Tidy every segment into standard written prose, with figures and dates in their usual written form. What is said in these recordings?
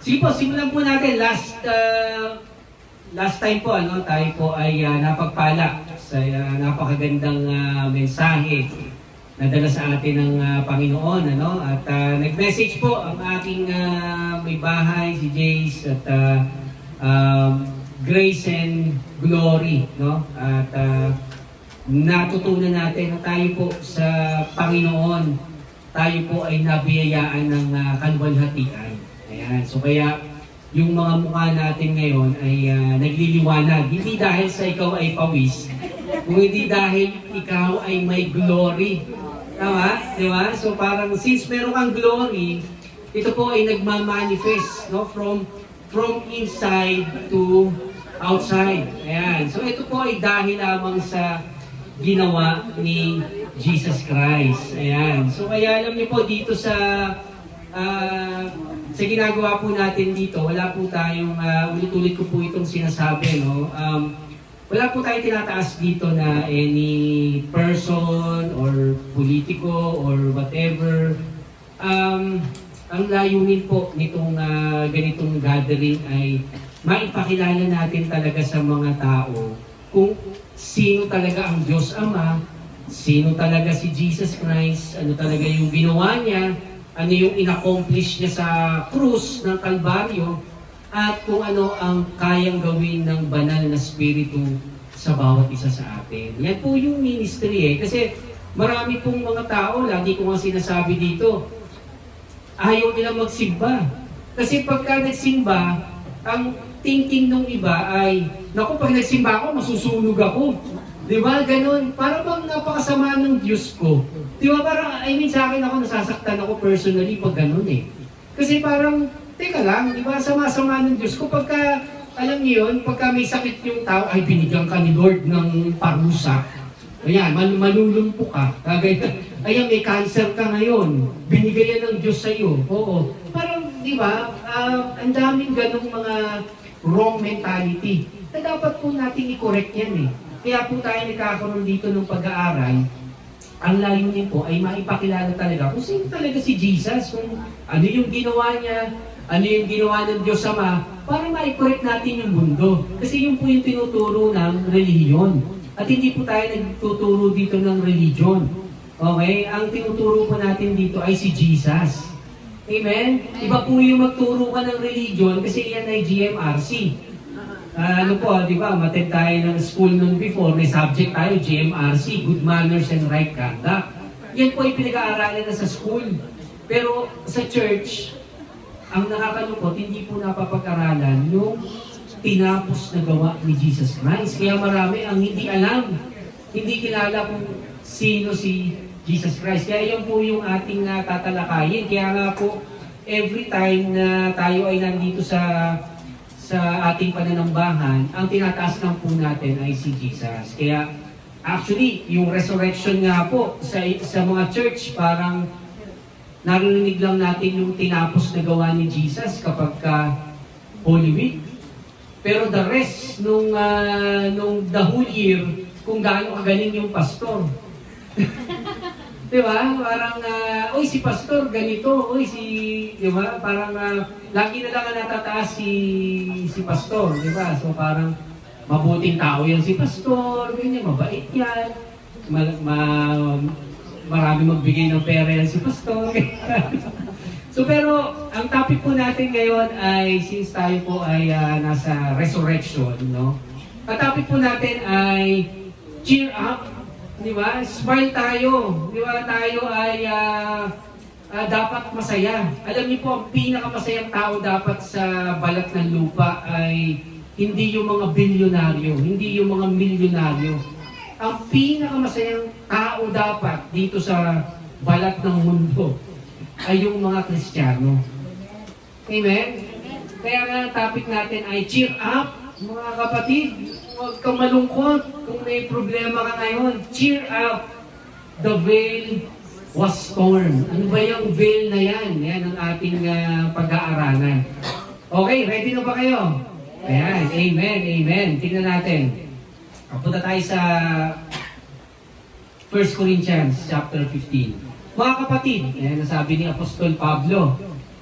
Sige po, simulan po natin. Last time po, tayo po ay napagpala sa napakagandang mensahe na dala sa atin ng Panginoon. At nag-message po ang aking may bahay, si Jace, at Grace and Glory. At natutunan natin na tayo po sa Panginoon, tayo po ay nabiyayaan ng kaluwalhatian. Ayan. So kaya yung mga mukha natin ngayon ay nagliliwanag. Hindi dahil sa ikaw ay pawis, kung hindi dahil ikaw ay may glory. Tama? Di ba? So parang since meron kang glory, ito po ay nagmamanifest, from inside to outside. Ayan. So ito po ay dahil lamang sa ginawa ni Jesus Christ. Ayan. So kaya alam niyo po dito sa ginagawa po natin dito, wala po tayong, ulit-ulit ko po itong sinasabi, wala po tayong tinataas dito na any person or politiko or whatever. Ang layunin po nitong ganitong gathering ay maipakilala natin talaga sa mga tao kung sino talaga ang Diyos Ama, sino talaga si Jesus Christ, ano talaga yung ginawa niya, ano yung in-accomplish niya sa krus ng Kalbaryo, at kung ano ang kayang gawin ng banal na spiritu sa bawat isa sa atin. Yan po yung ministry Kasi marami pong mga tao, lagi ko nga sinasabi dito, ayaw nila magsimba. Kasi pagka nagsimba, ang thinking ng iba ay, naku, pag nagsimba ako, masusunog ako. Di ba? Ganun. Para bang napakasama ng Diyos ko. Di ba? Parang, sa akin ako, nasasaktan ako personally pag ganun Kasi parang, teka lang, di ba? Sama-sama ng Diyos ko. Pagka, alam niyo yun, pagka may sakit yung tao, ay binigyan ka ni Lord ng parusa. Ayan, malulumpo ka. Ayan, may cancer ka ngayon. Binigay yan ng Diyos sa iyo. Oo. Parang, di ba? Ang daming ganung mga wrong mentality. Na dapat po natin i-correct yan Kaya po tayo nagkakaroon dito ng pag-aaral. Ang layunin po ay maipakilala talaga kung sino talaga si Jesus, kung ano yung ginawa niya, ano yung ginawa ng Diyos Ama, para ma-correct natin yung mundo. Kasi yun po yung tinuturo ng relihiyon. At hindi po tayo nagtuturo dito ng religion. Okay? Ang tinuturo po natin dito ay si Jesus. Amen? Iba po yung magturo ka ng religion kasi yan ay GMRC. Di ba? Matin tayo ng school noon before, may subject tayo, GMRC, Good Manners and Right Conduct. Yan po ay pinag-aaralan na sa school. Pero sa church, ang nakakalungkot, hindi po napapag-aralan yung tinapos na gawa ni Jesus Christ. Kaya marami ang hindi alam, hindi kilala kung sino si Jesus Christ. Kaya yan po yung ating tatalakayin. Kaya nga po, every time na tayo ay nandito sa ating pananambahan, ang tinataas lang po natin ay si Jesus. Kaya actually, yung resurrection nga po sa mga church, parang narinig lang natin yung tinapos na gawa ni Jesus kapag Holy Week. Pero the rest nung the whole year, kung gaano kagaling yung pastor. Di ba? Parang, si pastor, ganito, di ba? Parang, lagi na lang natataas si pastor, di ba? So parang, mabuting tao yan si pastor, ganyan, mabait yan, marami magbigay ng pera yan si pastor. So pero, ang topic po natin ngayon ay, since tayo po ay nasa resurrection, ang topic po natin ay, cheer up. Di ba? Smile tayo. Di ba? Tayo ay dapat masaya. Alam niyo po, ang pinakamasayang tao dapat sa balat ng lupa ay hindi yung mga bilyonaryo, hindi yung mga milyonaryo. Ang pinakamasayang tao dapat dito sa balat ng mundo ay yung mga Kristiyano. Amen? Kaya nga, topic natin ay cheer up, mga kapatid. Huwag kang malungkot kung may problema ka ngayon. Cheer up. The veil was torn. Ano ba yung veil na yan? Yan ang ating pag-aaralan. Okay, ready na ba kayo? Ayan, amen, amen. Tingnan natin. Punta tayo sa 1 Corinthians chapter 15. Mga kapatid, nasabi ni Apostol Pablo,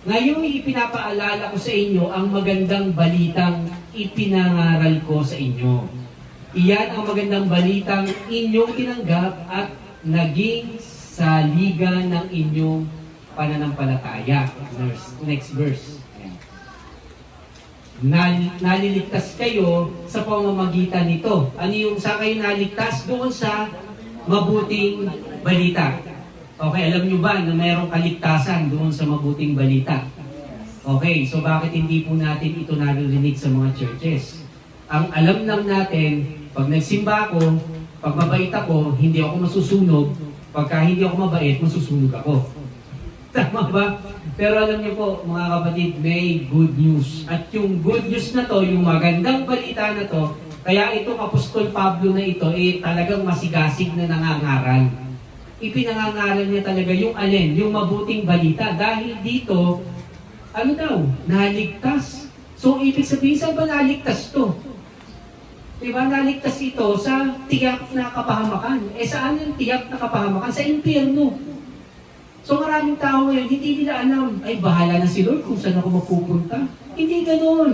Ngayon, ipinapaalala ko sa inyo ang magandang balitang ipinangaral ko sa inyo. Iyan ang magandang balitang inyong tinanggap at naging saligan ng inyong pananampalataya. Next verse. Naliligtas kayo sa pamamagitan nito. Ano yung sa kayo naligtas? Doon sa mabuting balita. Okay, alam nyo ba na mayroong kaligtasan doon sa mabuting balita? Okay, so bakit hindi po natin ito naririnig sa mga churches? Ang alam lang natin, pag nagsimba ako, pag mabait ako, hindi ako masusunog. Pagka hindi ako mabait, masusunog ako. Tama ba? Pero alam niyo po, mga kapatid, may good news. At yung good news na to, yung magandang balita na to, kaya itong Apostol Pablo na ito, talagang masigasig na nangangaral. Ipinangangaral niya talaga yung alin, yung mabuting balita. Dahil dito, ano daw? Naligtas. So, ibig sabihin, saan ba naligtas to? Diba, naligtas ito sa tiyak na kapahamakan. Saan yung tiyak na kapahamakan? Sa impyerno. So maraming tao ngayon, hindi nila alam, ay bahala na si Lord kung saan ako mapupunta. Hindi ganoon.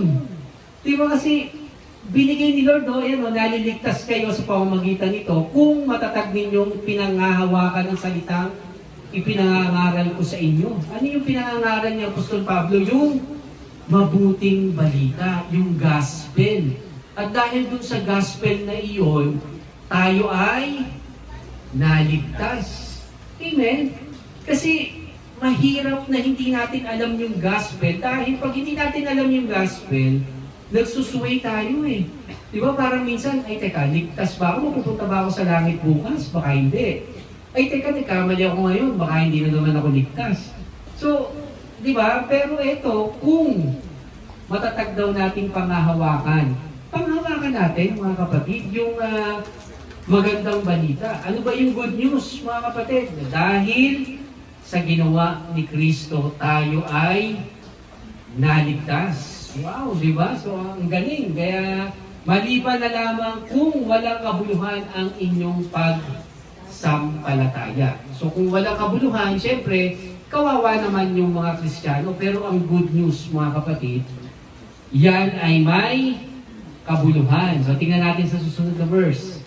Diba kasi, binigay ni Lord, naliligtas kayo sa pamamagitan nito kung matatag ninyong pinangahawakan ng salitang ipinangangaral ko sa inyo. Ano yung pinangangaral ni Apostol Pablo? Yung mabuting balita, yung gospel. At dahil dun sa gospel na iyon, tayo ay naligtas. Amen? Kasi mahirap na hindi natin alam yung gospel. Dahil pag hindi natin alam yung gospel, nagsusuway tayo eh. Di ba parang minsan, ay teka, ligtas ba ako? Mapupunta ba ako sa langit bukas? Baka hindi. Ay teka, mali ako ngayon. Baka hindi na naman ako ligtas. So, di ba? Pero ito, kung matatag daw nating panghahawakan natin, mga kapatid, yung magandang balita. Ano ba yung good news, mga kapatid? Dahil sa ginawa ni Kristo, tayo ay naligtas. Wow, di ba? So, ang galing. Kaya, maliban na lamang kung walang kabuluhan ang inyong pagsampalataya. So, kung walang kabuluhan, syempre, kawawa naman yung mga Kristiyano. Pero ang good news, mga kapatid, yan ay may kabuluhan. So, tingnan natin sa susunod na verse.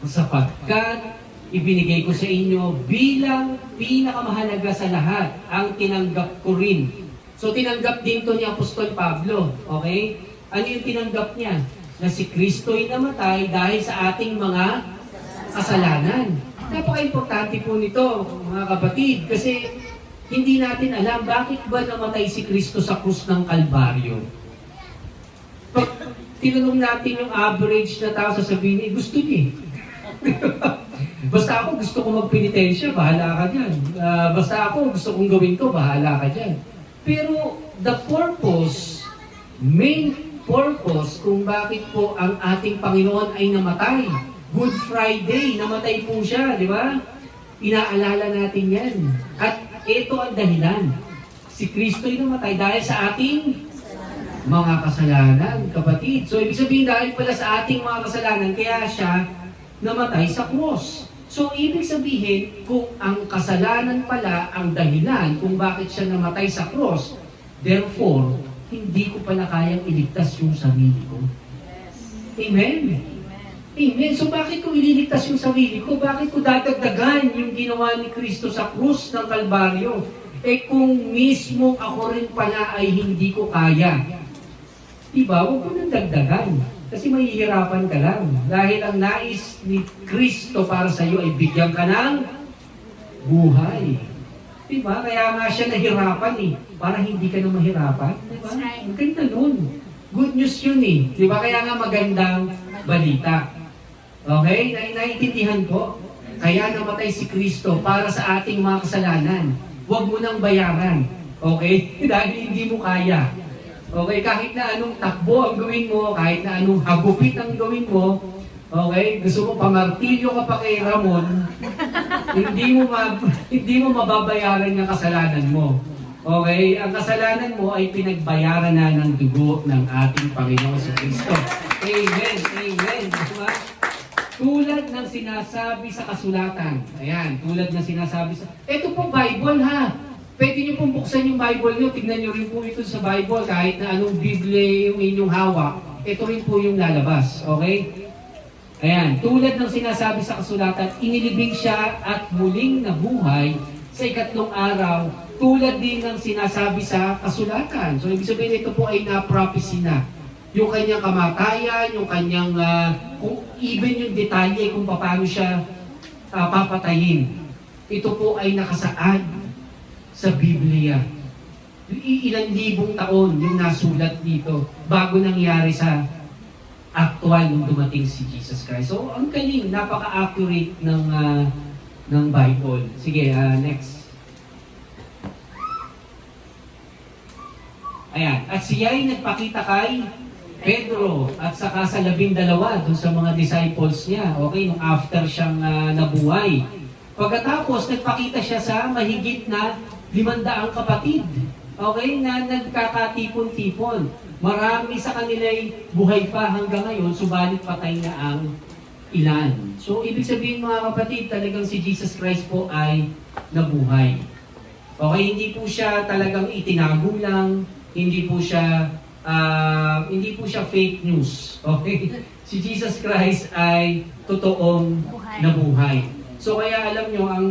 Sapagkat ibinigay ko sa inyo bilang pinakamahalaga sa lahat ang tinanggap ko rin. So, tinanggap din to ni Apostol Pablo. Okay? Ano yung tinanggap niya? Na si Kristo'y namatay dahil sa ating mga kasalanan. Napaka-importante po nito, mga kapatid, kasi hindi natin alam bakit ba namatay si Kristo sa krus ng Kalbaryo. Pag tinanong natin yung average na tao, sasabihin, gusto niya. Basta ako gusto ko magpenitensya, bahala ka dyan. Basta ako gusto kong gawin to, bahala ka dyan. Pero the purpose, main purpose kung bakit po ang ating Panginoon ay namatay. Good Friday, namatay po siya, di ba? Inaalala natin yan. At ito ang dahilan. Si Kristo'y namatay dahil sa ating mga kasalanan, kapatid. So, ibig sabihin dahil pala sa ating mga kasalanan, kaya siya namatay sa cross. So, ibig sabihin, kung ang kasalanan pala ang dahilan kung bakit siya namatay sa cross, therefore, hindi ko pala kayang iligtas yung sarili ko. Amen? Amen. So, bakit ko ililigtas yung sarili ko? Bakit ko dadagdagan yung ginawa ni Kristo sa krus ng Kalbaryo? Kung mismo ako rin pala ay hindi ko kaya. Diba? Huwag mo nang dagdagan. Kasi mahihirapan ka lang. Dahil ang nais ni Kristo para sa iyo ay bigyan ka ng buhay. Diba? Kaya nga siya nahirapan eh. Para hindi ka na mahirapan. Diba? Ang ganda nun. Good news yun eh. Diba? Kaya nga magandang balita. Okay? Naiintindihan po? Kaya namatay si Kristo para sa ating mga kasalanan. Huwag mo nang bayaran. Okay? Dahil hindi mo kaya. Okay, kahit na anong takbo ang gawin mo, kahit na anong hagupit ang gawin mo, okay, gusto mo pamartilyo ka pa kay Ramon, hindi mo mababayaran yung kasalanan mo. Okay, ang kasalanan mo ay pinagbayaran na ng dugo ng ating Panginoon sa Kristo. Amen, amen. Diba? Tulad ng sinasabi sa kasulatan. Ayan, tulad ng sinasabi sa... Ito po Bible ha. Pwede nyo pong buksan yung Bible nyo, tignan nyo rin po ito sa Bible, kahit na anong Biblia yung inyong hawak, ito rin po yung lalabas, okay? Ayan, tulad ng sinasabi sa kasulatan, inilibing siya at muling nabuhay sa ikatlong araw, tulad din ng sinasabi sa kasulatan. So, ibig sabihin, ito po ay na-prophecy na. Yung kanyang kamatayan, yung kanyang, even yung detalye kung paano siya papatayin. Ito po ay nakasaad sa Biblia. Ilang libong taon yung nasulat dito bago nangyari sa actual nung dumating si Jesus Christ. So, ang galing, napaka-accurate ng Bible. Sige, next. Ayan. At siya ay nagpakita kay Pedro at saka sa 12 dun sa mga disciples niya. Okay, nung after siyang nabuhay. Pagkatapos, nagpakita siya sa mahigit na 500 kapatid. Okay, na nagkakatipon-tipon. Marami sa kanila'y buhay pa hanggang ngayon, subalit patay na ang ilan. So, ibig sabihin mga kapatid, talagang si Jesus Christ po ay nabuhay. Okay, hindi po siya talagang itinago lang, hindi po siya fake news. Okay? Si Jesus Christ ay totoong nabuhay. So, kaya alam nyo, ang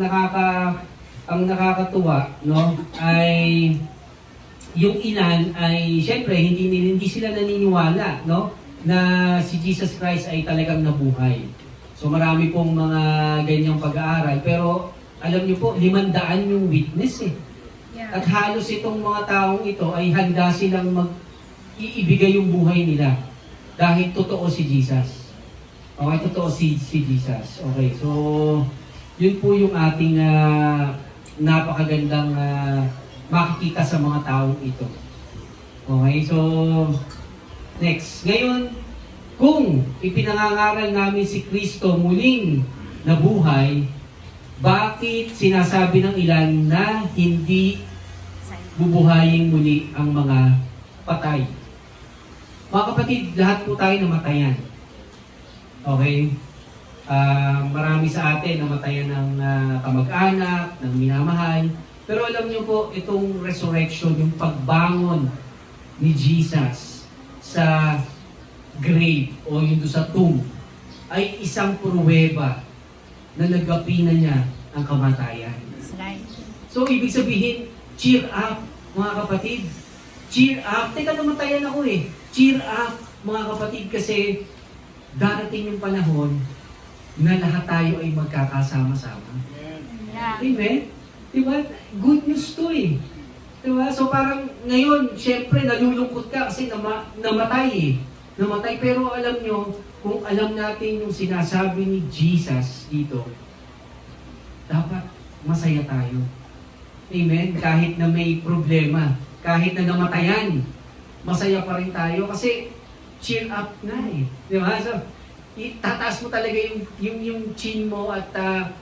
nakakatuwa, no, ay yung ilan ay syempre hindi sila naniniwala, no, na si Jesus Christ ay talagang nabuhay. So marami pong mga ganyang pag-aaral, pero alam niyo po 500 yung witness eh. At halos itong mga taong ito ay handa silang iibigay yung buhay nila dahil totoo si Jesus. Okay, totoo si Jesus. Okay, so yun po yung ating napakagandang makikita sa mga taong ito. Okay, so next. Ngayon, kung ipinangangaral namin si Kristo muling nabuhay, bakit sinasabi ng ilan na hindi bubuhayin muli ang mga patay? Mga kapatid, lahat po tayo namatayan. Okay? Marami sa atin namatayan ng kamag-anak, ng minamahal. Pero alam niyo po, itong resurrection, yung pagbangon ni Jesus sa grave o yung sa tomb, ay isang pruweba na nagapi na niya ang kamatayan. So, ibig sabihin, cheer up, mga kapatid. Cheer up. Teka, namatayan ako eh. Cheer up, mga kapatid, kasi darating yung panahon na lahat tayo ay magkakasama-sama. Yeah. Amen? Diba? Good news to eh. Diba? So parang ngayon, syempre nalulungkot ka kasi namatay eh. Namatay, pero alam nyo, kung alam natin yung sinasabi ni Jesus dito, dapat masaya tayo. Amen? Kahit na may problema, kahit na namatayan, masaya pa rin tayo kasi cheer up na eh. Diba? So, itataas mo talaga yung chin mo at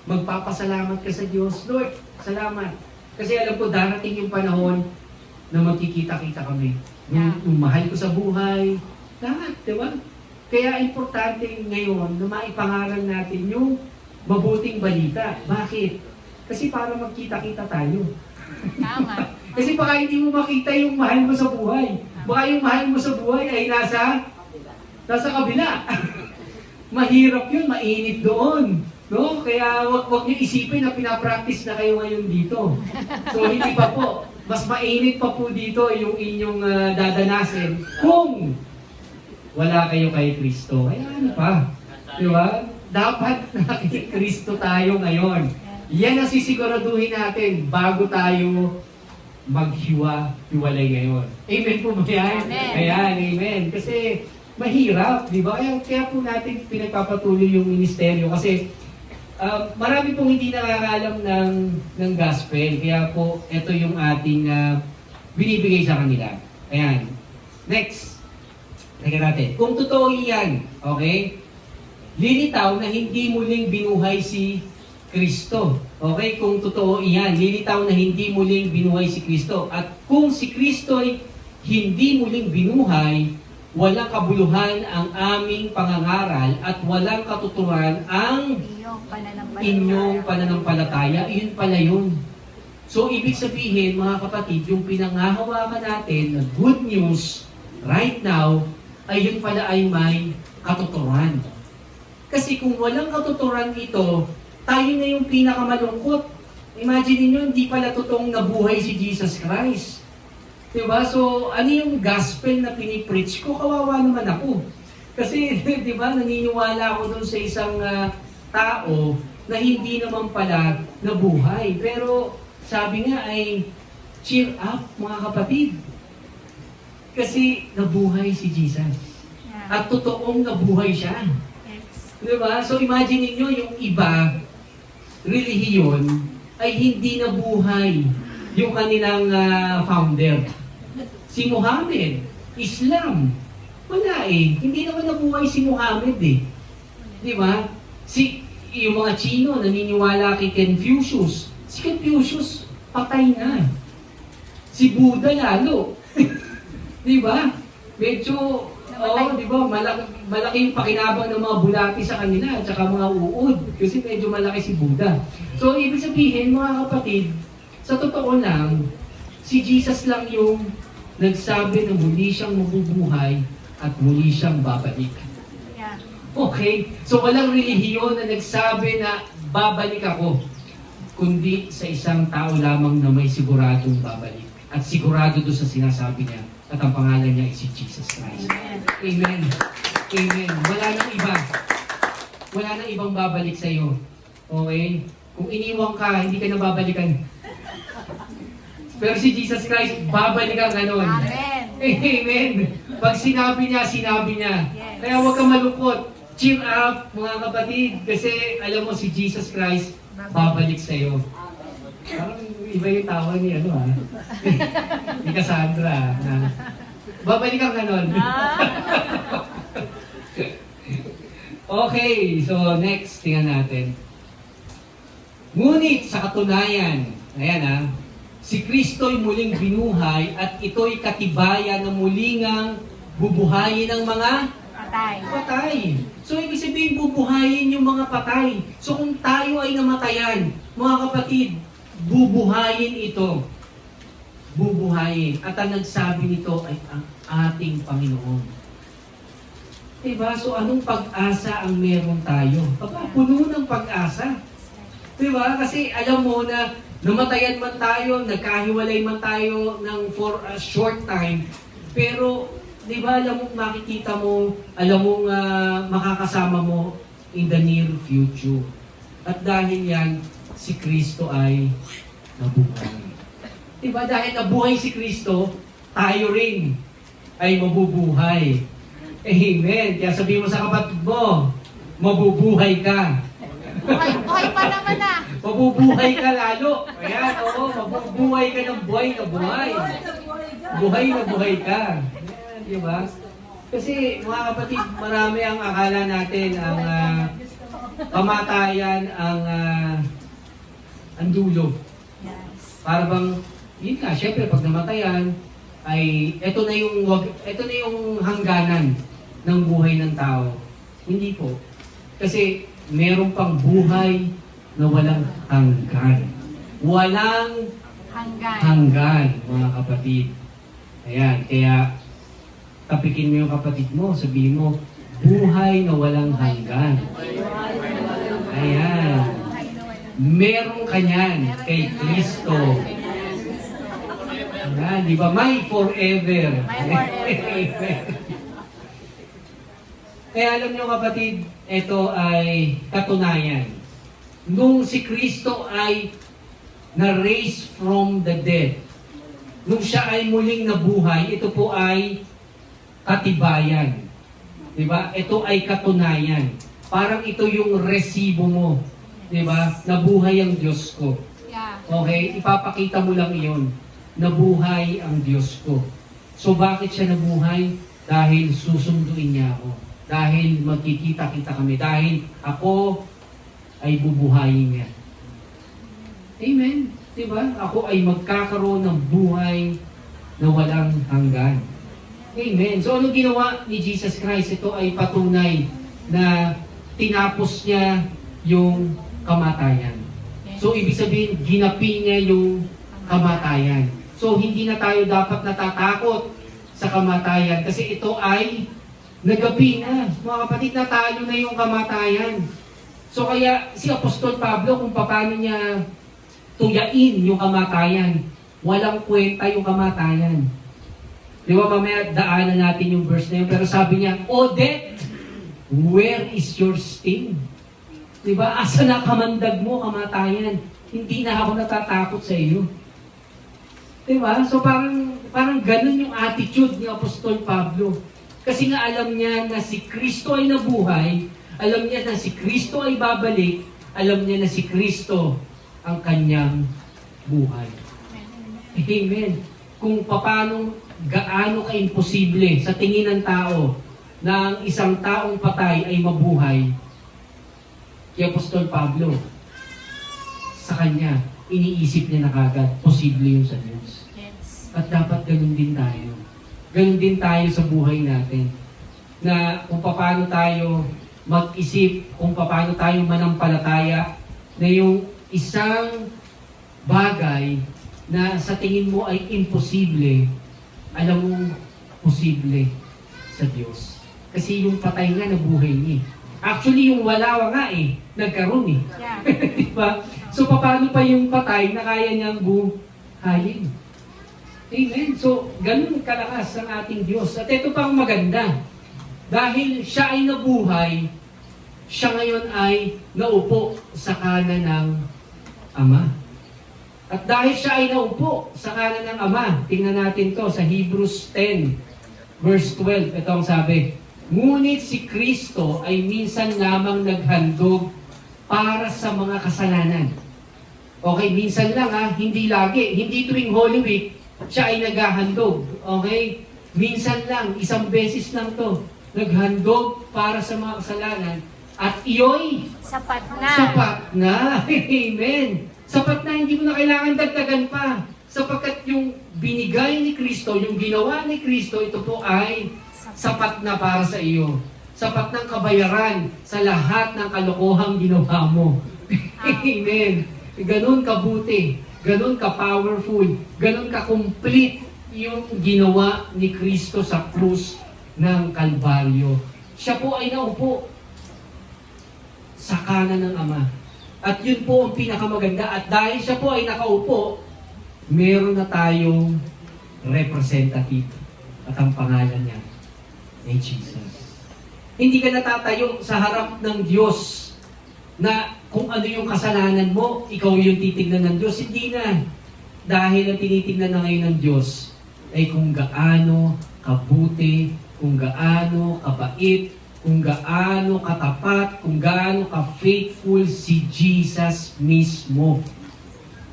magpapasalamat ka sa Diyos. Lord, salamat. Kasi alam ko, darating yung panahon na magkikita-kita kami. Yung mahal ko sa buhay, lahat, di ba? Kaya importante ngayon na maipangaral natin yung mabuting balita. Bakit? Kasi para magkita-kita tayo. Tama. Kasi baka hindi mo makita yung mahal mo sa buhay. Baka yung mahal mo sa buhay ay nasa kabila. Mahirap yun, mainit doon. No? Kaya wag niyo isipin na pinapractice na kayo ngayon dito. So hindi pa po. Mas mainit pa po dito yung inyong dadanasin kung wala kayo kay Kristo. Kaya ano pa? Di ba? Dapat na kay Kristo tayo ngayon. Yan ang sisiguraduhin natin bago tayo maghiwa-hiwalay ngayon. Amen po ba yan? Amen. Ayan, amen. Kasi mahirap, di ba? Kaya po natin pinagpapatuloy yung ministeryo kasi marami pong hindi nakakalam ng gospel. Kaya po, ito yung ating binibigay sa kanila. Ayan. Next. Tingnan natin. Kung totoo yan, okay? Lilitaw na hindi muling binuhay si Kristo. Okay? Kung totoo iyan, lilitaw na hindi muling binuhay si Kristo. At kung si Kristo ay hindi muling binuhay, walang kabuluhan ang aming pangangaral at walang katuturan ang inyong pananampalataya. Iyon pala yun. So, ibig sabihin, mga kapatid, yung pinangahawakan natin na good news right now, ay yun pala ay may katuturan. Kasi kung walang katuturan ito, tayo na yung pinakamalungkot. Imagine niyo, hindi pala totoong nabuhay si Jesus Christ. Diba? So, ano yung gospel na pinipreach ko? Kawawa naman ako. Kasi, diba, naniniwala ako dun sa isang tao na hindi naman pala nabuhay. Pero, sabi nga ay, cheer up mga kapatid. Kasi nabuhay si Jesus. Yeah. At totoong nabuhay siya. Yes. Diba? So imagine niyo yung iba, relihiyon, ay hindi nabuhay yung kanilang founder. Si Muhammad, Islam, wala eh. Hindi naman nabuhay si Muhammad eh. Diba? Yung mga Chino, naniniwala kay Confucius. Si Confucius, patay na. Si Buddha lalo. Di ba? Medyo, di ba, malaki yung pakinabang ng mga bulati sa kanila at saka mga uod. Kasi medyo malaki si Buddha. So, ibig sabihin, mga kapatid, sa totoo lang, si Jesus lang yung nagsabi na muli siyang mabubuhay at muli siyang babalik. Yeah. Okay? So, walang relihiyon na nagsabi na babalik ako, kundi sa isang tao lamang na may siguradong babalik. At sigurado doon sa sinasabi niya. At ang pangalan niya ay si Jesus Christ. Amen. Amen. Wala nang iba. Wala nang ibang babalik sa iyo. Okay? Kung iniwang ka, hindi ka na babalikan. Pero si Jesus Christ, babalikan ka nun. Amen. Amen. Pag sinabi niya, sinabi niya. Yes. Kaya huwag kang malungkot. Cheer up, mga kapatid. Kasi alam mo, si Jesus Christ, babalik sa iyo. Parang iba yung tawa ni ni Cassandra. Babalikan ka nun. Okay, so next, tingnan natin. Ngunit sa katunayan, ayan si Kristo'y muling binuhay at ito'y katibayan na mulingang bubuhayin ng mga patay. So, ibig sabihin, bubuhayin yung mga patay. So, kung tayo ay namatayan, mga kapatid, bubuhayin ito. Bubuhayin. At ang nagsabi nito ay ang ating Panginoon. Diba? So, anong pag-asa ang meron tayo? Puno ng pag-asa. Diba? Kasi alam mo na namatayan man tayo, nagkahiwalay man tayo for a short time, pero di ba, alam mong makikita mo, alam mong makakasama mo in the near future. At dahil yan, si Kristo ay nabuhay. Di ba, dahil nabuhay si Kristo, tayo rin ay mabubuhay. Amen. Kaya sabihin mo sa kapatid mo, mabubuhay ka. Buhay pa naman Mabubuhay ka lalo. Ayan, oo, mabubuhay ka ng buhay na buhay. Buhay na buhay ka. Di ba? Kasi mga kapatid, marami ang akala natin ang kamatayan ang dulo. Para bang, yun nga, syempre pag namatayan, ay ito na yung hangganan ng buhay ng tao. Hindi po. Kasi meron pang buhay na walang hanggan. Walang hanggan, mga kapatid. Ayan, kaya tapikin mo yung kapatid mo, sabihin mo, buhay na walang hanggan. Ayan. Meron ka niyan kay Kristo. Ayan, di ba? May forever. Kaya alam niyo kapatid, ito ay katunayan. Nung si Kristo ay na-raise from the dead, nung siya ay muling nabuhay, ito po ay katibayan. Diba? Ito ay katunayan. Parang ito yung resibo mo. Diba? Nabuhay ang Diyos ko. Okay? Ipapakita mo lang iyon. Nabuhay ang Diyos ko. So bakit siya nabuhay? Dahil susunduin niya ako. Dahil magkikita-kita kami. Dahil ako ay bubuhayin niya. Amen. Diba? Ako ay magkakaroon ng buhay na walang hanggan. Amen. So ano ginawa ni Jesus Christ? Ito ay patunay na tinapos niya yung kamatayan. So ibig sabihin, ginapi niya yung kamatayan. So, hindi na tayo dapat natatakot sa kamatayan kasi ito ay nagabi na. Mga kapatid, natalo na yung kamatayan. So, kaya si Apostol Pablo, kung paano niya tuyain yung kamatayan, walang kwenta yung kamatayan. Di ba, mamaya daanan natin yung verse na yun. Pero sabi niya, O death, where is your sting? Di ba, asa na kamandag mo, kamatayan? Hindi na ako natatakot sa iyo. Di ba? So parang ganun yung attitude ni Apostol Pablo. Kasi nga alam niya na si Kristo ay nabuhay, alam niya na si Kristo ay babalik, alam niya na si Kristo ang kanyang buhay. Amen. Kung gaano ka-imposible sa tingin ng tao na ang isang taong patay ay mabuhay, kay Apostol Pablo, sa kanya, iniisip niya na kagad, posible yun sa Diyos. Yes. At dapat ganun din tayo. Ganun din tayo sa buhay natin. Na kung paano tayo mag-isip, kung paano tayo manampalataya, na yung isang bagay na sa tingin mo ay imposible, alam mo, posible sa Diyos. Kasi yung patay nga, nabuhay niya. Actually, yung wala nga nagkaroon Yeah. diba? So, paano pa yung patay na kaya niyang buhayin? Amen. So, ganun kalakas ang ating Diyos. At ito pang maganda. Dahil siya ay nabuhay, siya ngayon ay naupo sa kanan ng Ama. At dahil siya ay naupo sa kanan ng Ama, tingnan natin to sa Hebrews 10, verse 12. Ito ang sabi, ngunit si Kristo ay minsan lamang naghandog para sa mga kasalanan. Okay, minsan lang hindi lagi. Hindi tuwing Holy Week, siya ay naghahandog. Okay? Minsan lang, isang beses lang to. Naghandog para sa mga kasalanan. At iyo'y Sapat na. sapat na. Amen. Sapat na, hindi mo na kailangan dagdagan pa. Sapagkat yung binigay ni Kristo, yung ginawa ni Kristo, ito po ay sapat na para sa iyo. Sapat ng kabayaran sa lahat ng kalokohang ginawa mo. Amen. Ganun kabuti, ganun ka-powerful, ganun ka-complete yung ginawa ni Kristo sa krus ng Kalbaryo. Siya po ay naupo sa kanan ng Ama. At yun po ang pinakamaganda. At dahil siya po ay nakaupo, meron na tayong representative. At ang pangalan niya ay Jesus. Hindi ka natatayo sa harap ng Diyos na kung ano yung kasalanan mo, ikaw yung titignan ng Diyos. Hindi na. Dahil ang tinitignan na ngayon ng Diyos ay kung gaano kabuti, kung gaano kabait, kung gaano katapat, kung gaano ka-faithful si Jesus mismo.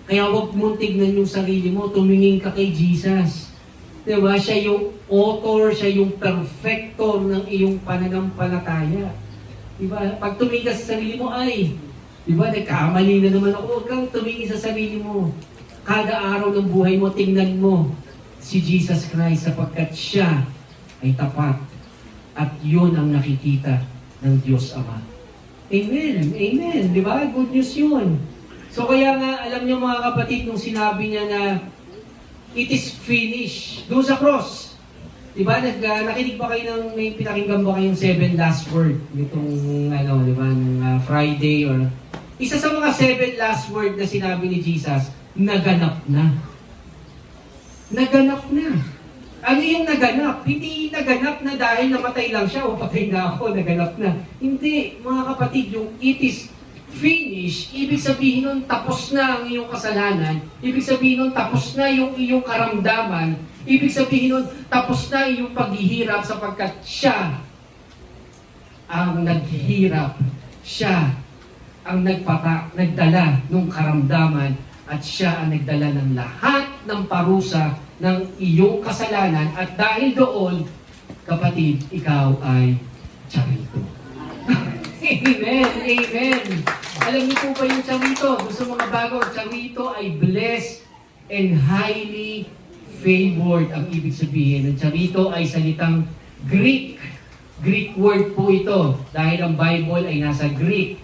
Kaya huwag mong tignan yung sarili mo, tumingin ka kay Jesus. Diba? Siya yung author, siya yung perfector ng iyong pananampalataya. Diba? Pag tumingin ka sa sarili mo, diba, nagkamali na naman ako. Huwag kang tumingin sa sarili mo. Kada araw ng buhay mo, tingnan mo si Jesus Christ sapagkat siya ay tapat. At yun ang nakikita ng Diyos Ama. Amen. Amen. Di ba? Good news yun. So kaya nga, alam niyo mga kapatid, nung sinabi niya na it is finished, doon sa cross. Di ba? Nakinig ba kayo ng, may pinakinggan ba kayong 7 last word? Itong, di ba, Friday or... Isa sa mga 7 last word na sinabi ni Jesus, naganap na. Naganap na. Ano yung naganap? Hindi naganap na dahil namatay lang siya o patay na ako, naganap na. Hindi, mga kapatid, yung it is finished, ibig sabihin nun tapos na ang iyong kasalanan, ibig sabihin nun tapos na yung iyong karamdaman, ibig sabihin nun tapos na iyong paghihirap sapagkat siya ang naghihirap, siya ang nagdala ng karamdaman at siya ang nagdala ng lahat ng parusa ng iyong kasalanan at dahil doon, kapatid, ikaw ay charito. Amen! Amen! Alam niyo po ba yung charito? Gusto mga bago, charito ay blessed and highly favored ang ibig sabihin. Ang charito ay salitang Greek. Greek word po ito dahil ang Bible ay nasa Greek.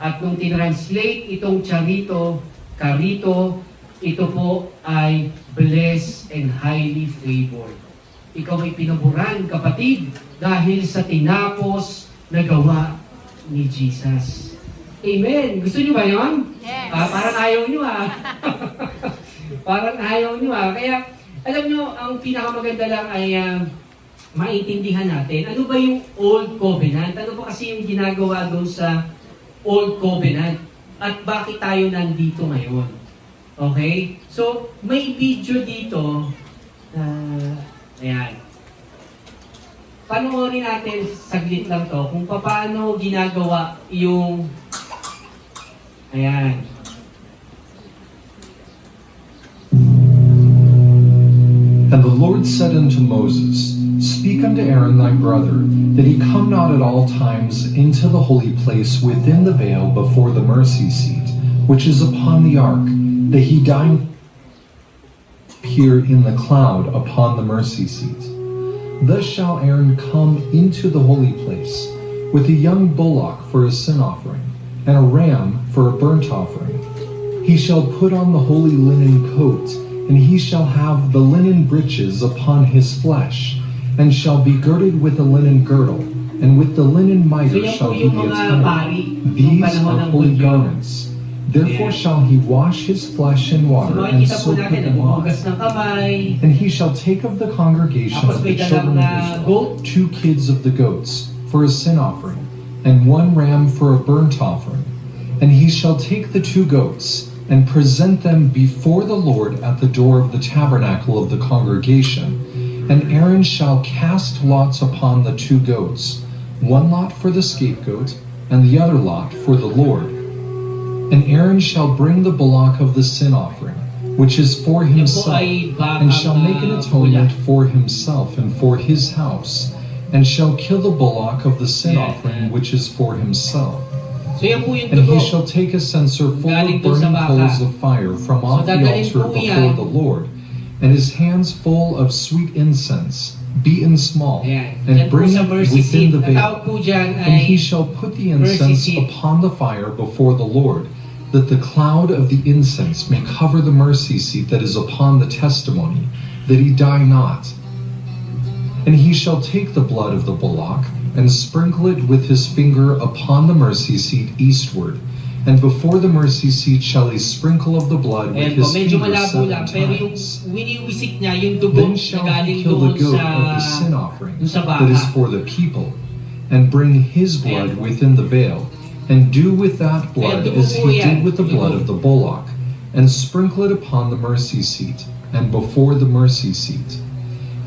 At nung tinranslate itong charito, karito, ito po ay blessed and highly favored. Ikaw ay pinaburan, kapatid, dahil sa tinapos na gawa ni Jesus. Amen. Gusto niyo ba yun? Yes. Parang ayaw niyo Parang ayaw niyo Kaya, alam niyo, ang pinakamaganda lang ay maintindihan natin. Ano ba yung Old Covenant? Ano ba kasi yung ginagawa doon sa Old Covenant? At bakit tayo nandito ngayon? Okay? So, may video dito. Ayan. Panoorin natin, saglit lang to, kung paano ginagawa yung... Ayan. And the Lord said unto Moses, Speak unto Aaron thy brother, that he come not at all times into the holy place within the veil before the mercy seat, which is upon the ark, that he dine here in the cloud upon the mercy seat. Thus shall Aaron come into the holy place, with a young bullock for a sin offering, and a ram for a burnt offering. He shall put on the holy linen coat, and he shall have the linen breeches upon his flesh, and shall be girded with a linen girdle, and with the linen So mitre yan po shall he yung be mga attended. pari, yung These panahon are ng holy Hudyo. garments. Therefore Yeah. shall he wash his flesh in So water, and makikita po soak natin, it in wine. nabubugas ng kamay, And he shall take of the congregation tapos of may the dalang children of Israel goat, 2 kids of the goats for a sin offering, and 1 ram for a burnt offering. And he shall take the 2 goats, and present them before the Lord at the door of the tabernacle of the congregation. And Aaron shall cast lots upon the 2 goats, 1 lot for the scapegoat, and the other lot for the Lord. And Aaron shall bring the bullock of the sin offering, which is for yan po himself, ay and shall make an atonement pula. for himself and for his house, and shall kill the bullock of the sin Yeah. offering which is for himself. So yan po yung And dugo. he shall take a censer full Galing of dun sa burning baka. coals of fire from off the dadalhin altar po before yan. the Lord, and his hands full of sweet incense, beaten small, Ayan. and Yan po bring sa it mercy within seat. the Ang tawag veil. po dyan And he ay shall put the mercy incense seat. upon the fire before the Lord, that the cloud of the incense may cover the mercy seat that is upon the testimony, that he die not. And he shall take the blood of the bullock, and sprinkle it with his finger upon the mercy seat eastward. And before the mercy seat shall he sprinkle of the blood with Ayan po, his medyo finger malabo 7 lang, pero yung times. winiwisik niya, yung dugo Then na shall galing he kill the doon goat sa, of the sin offering dun sa that is baka. for the people, and bring his blood within the veil, and do with that blood Ayan, dugo as po he yan, did with the blood dugo. of the bullock, and sprinkle it upon the mercy seat, and before the mercy seat.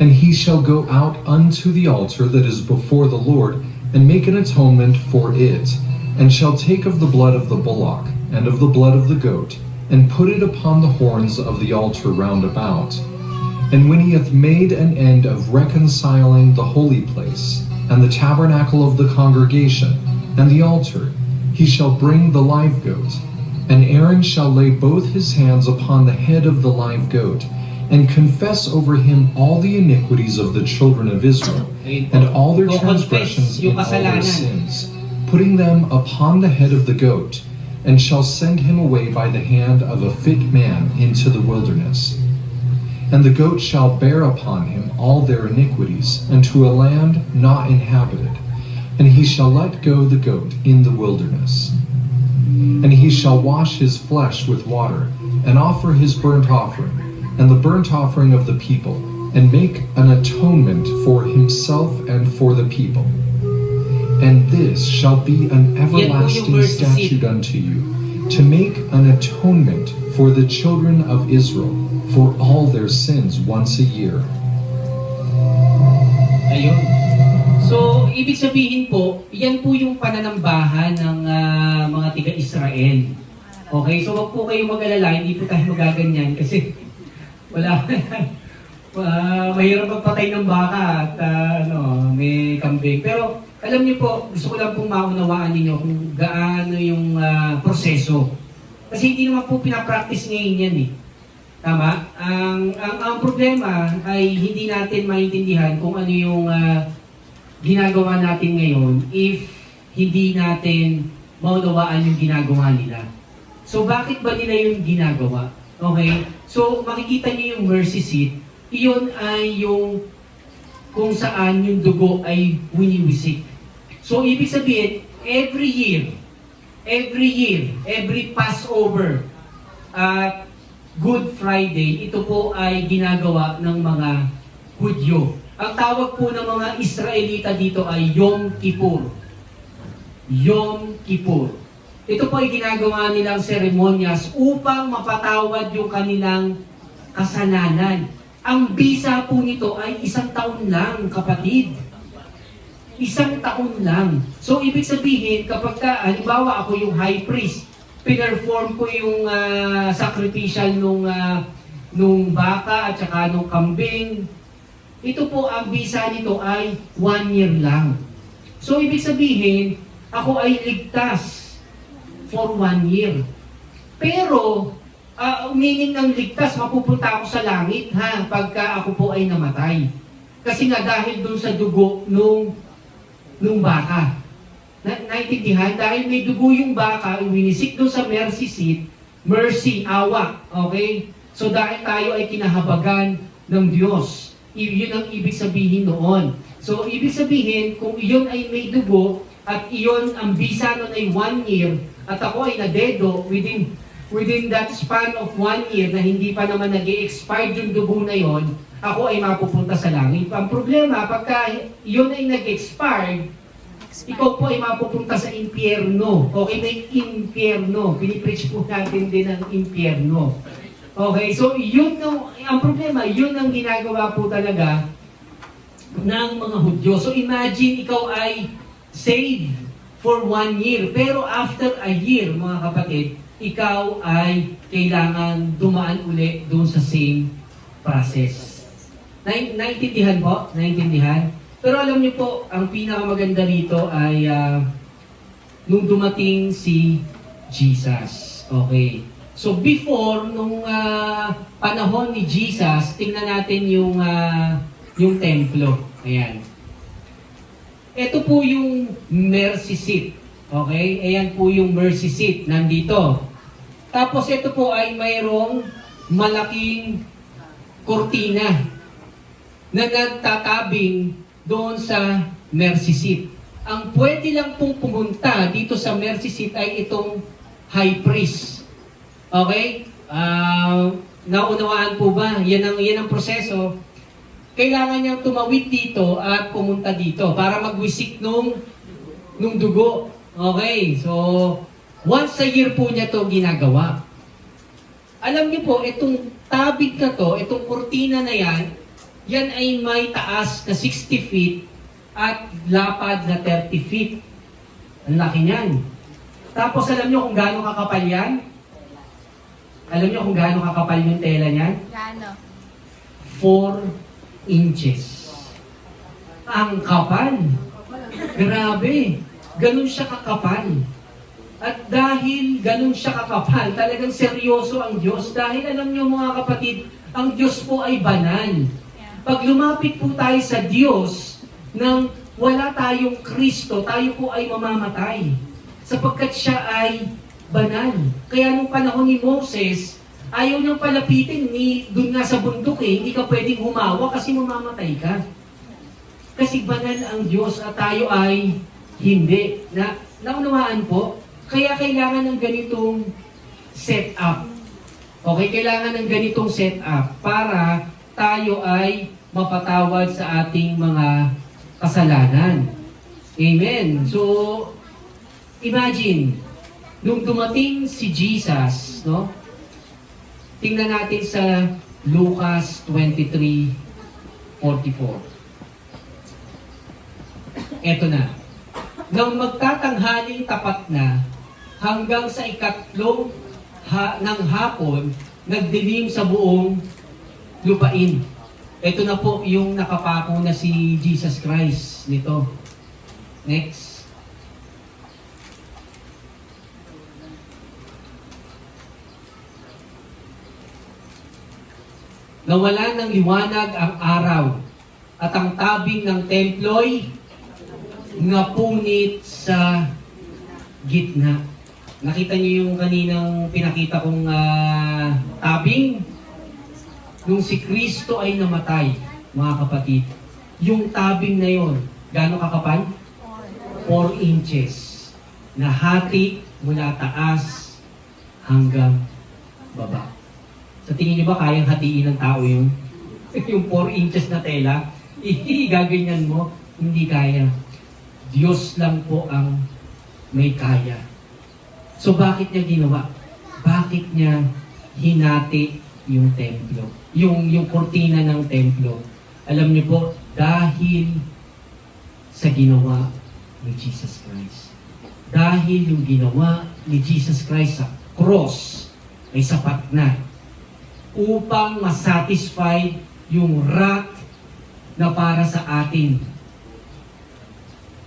And he shall go out unto the altar that is before the Lord, and make an atonement for it, and shall take of the blood of the bullock, and of the blood of the goat, and put it upon the horns of the altar round about. And when he hath made an end of reconciling the holy place, and the tabernacle of the congregation, and the altar, he shall bring the live goat. And Aaron shall lay both his hands upon the head of the live goat, and confess over him all the iniquities of the children of Israel, Ayun po. and all their Confess transgressions yung and all their kasalanan. sins, putting them upon the head of the goat, and shall send him away by the hand of a fit man into the wilderness. And the goat shall bear upon him all their iniquities, unto a land not inhabited. And he shall let go the goat in the wilderness. And he shall wash his flesh with water, and offer his burnt offering, and the burnt offering of the people, and make an atonement for himself and for the people. And this shall be an everlasting mercy seat. statute unto you, to make an atonement for the children of Israel for all their sins once a year. Ayun. So, ibig sabihin po, yan po yung pananambahan ng mga tiga-Israel. Okay, so wag po kayong mag-alala, hindi po tayo magaganyan kasi wala mahirap magpatay ng baka at may kambing. Pero alam niyo po, gusto ko lang pong maunawaan ninyo kung gaano yung proseso. Kasi hindi naman po pinapractice ngayon yan eh. Tama? Ang problema ay hindi natin maintindihan kung ano yung ginagawa natin ngayon if hindi natin maunawaan yung ginagawa nila. So bakit ba nila yung ginagawa? Okay? So, makikita niyo yung mercy seat. Iyon ay yung kung saan yung dugo ay winiwisik. So, ibig sabihin, every year, every Passover, at Good Friday, ito po ay ginagawa ng mga Hudyo. Ang tawag po ng mga Israelita dito ay Yom Kippur. Yom Kippur. Ito po ay ginagawa nilang seremonyas upang mapatawad yung kanilang kasalanan. Ang bisa po nito ay 1 taon lang, kapatid. 1 taon lang. So, ibig sabihin, kapag halimbawa ako yung high priest, pinerform ko yung sacrificial nung baka at saka nung kambing, ito po, ang bisa nito ay 1 year lang. So, ibig sabihin, ako ay ligtas for 1 year. Pero, meaning ng ligtas, mapupunta ako sa langit, pagka ako po ay namatay. Kasi nga, dahil dun sa dugo nung baka. Naintindihan? Dahil may dugo yung baka, winisik dun sa mercy seat, mercy, awa. Okay? So, dahil tayo ay kinahabagan ng Diyos. Yun ang ibig sabihin noon. So, ibig sabihin, kung iyon ay may dugo, at iyon, ang visa nun ay 1 year, at ako ay nadedo within that span of 1 year na hindi pa naman nag-i-expire yung dugo na yon, ako ay mapupunta sa langit. Ang problema, pagka yun ay nag-expire, ikaw po ay mapupunta sa impyerno. Okay, may impyerno. Pinipreach po natin din ang impyerno. Okay, so yun ang problema, yun ang ginagawa po talaga ng mga Hudyo. So imagine ikaw ay saved for 1 year, pero after a year, mga kapatid, ikaw ay kailangan dumaan uli doon sa same process. Naintindihan po? Naintindihan? Pero alam niyo po, ang pinakamaganda rito ay nung dumating si Jesus. Okay. So before, nung panahon ni Jesus, tingnan natin yung templo. Ayan. Ito po yung mercy seat. Okay? Ayan po yung mercy seat. Nandito. Tapos ito po ay mayroong malaking kortina na nagtatabing doon sa mercy seat. Ang pwede lang pong pumunta dito sa mercy seat ay itong high priest. Okay? Naunawaan po ba? Yan ang proseso. Kailangan niyang tumawid dito at pumunta dito para magwisik nung dugo. Okay, so once a year po niya to ginagawa. Alam niyo po, itong tabig na to, itong kurtina na yan ay may taas na 60 feet at lapad na 30 feet. Ang laki niyan. Tapos alam niyo kung gaano kakapal yan? Alam niyo kung gaano kakapal yung tela niyan? Gaano? 4 inches. Ang kapal. Grabe. Ganun siya kakapal. At dahil ganun siya kakapal, talagang seryoso ang Diyos. Dahil alam niyo mga kapatid, ang Diyos po ay banal. Pag lumapit po tayo sa Diyos, nang wala tayong Kristo, tayo po ay mamamatay. Sapagkat siya ay banal. Kaya nung panahon ni Moses, ayaw niyang palapitin doon nga sa bundok hindi ka pwedeng humawa kasi mamamatay ka. Kasi banal ang Diyos at tayo ay hindi. Naunawaan po? Kaya kailangan ng ganitong setup. Okay, kailangan ng ganitong setup para tayo ay mapatawad sa ating mga kasalanan. Amen. So, imagine, nung dumating si Jesus, no? Tingnan natin sa Lucas 23:44. Eto na. Nang magtatanghaling tapat na, hanggang sa ikatlong ng hapon, nagdilim sa buong lupain. Ito na po yung nakapako na si Jesus Christ nito. Next. Nawala ng liwanag ang araw at ang tabing ng templo'y napunit sa gitna. Nakita niyo yung kaninang pinakita kong tabing? Nung si Kristo ay namatay, mga kapatid, yung tabing na yon, gaano kakapal? 4 inches. Nahati mula taas hanggang baba. Sa tingin niyo ba kayang hatiin ng tao yun? Yung 4 inches na tela, gaganyan mo, hindi kaya. Diyos lang po ang may kaya. So bakit niya ginawa? Bakit niya hinati yung templo? Yung kortina ng templo. Alam niyo po, dahil sa ginawa ni Jesus Christ. Dahil yung ginawa ni Jesus Christ sa cross ay sapat na upang masatisfy yung wrath na para sa atin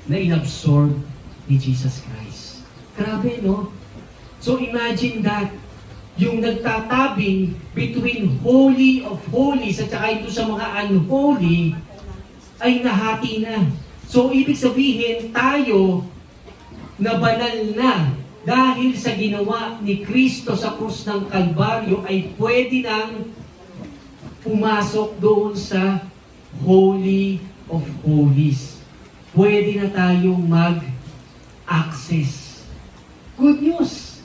na inabsorb ni Jesus Christ. Grabe, no? So imagine that, yung nagtatabing between Holy of Holies at saka ito sa mga unholy ay nahati na. So ibig sabihin, tayo na banal na dahil sa ginawa ni Kristo sa krus ng Kalbaryo ay pwede nang pumasok doon sa Holy of Holies. Pwede na tayong mag-access. Good news.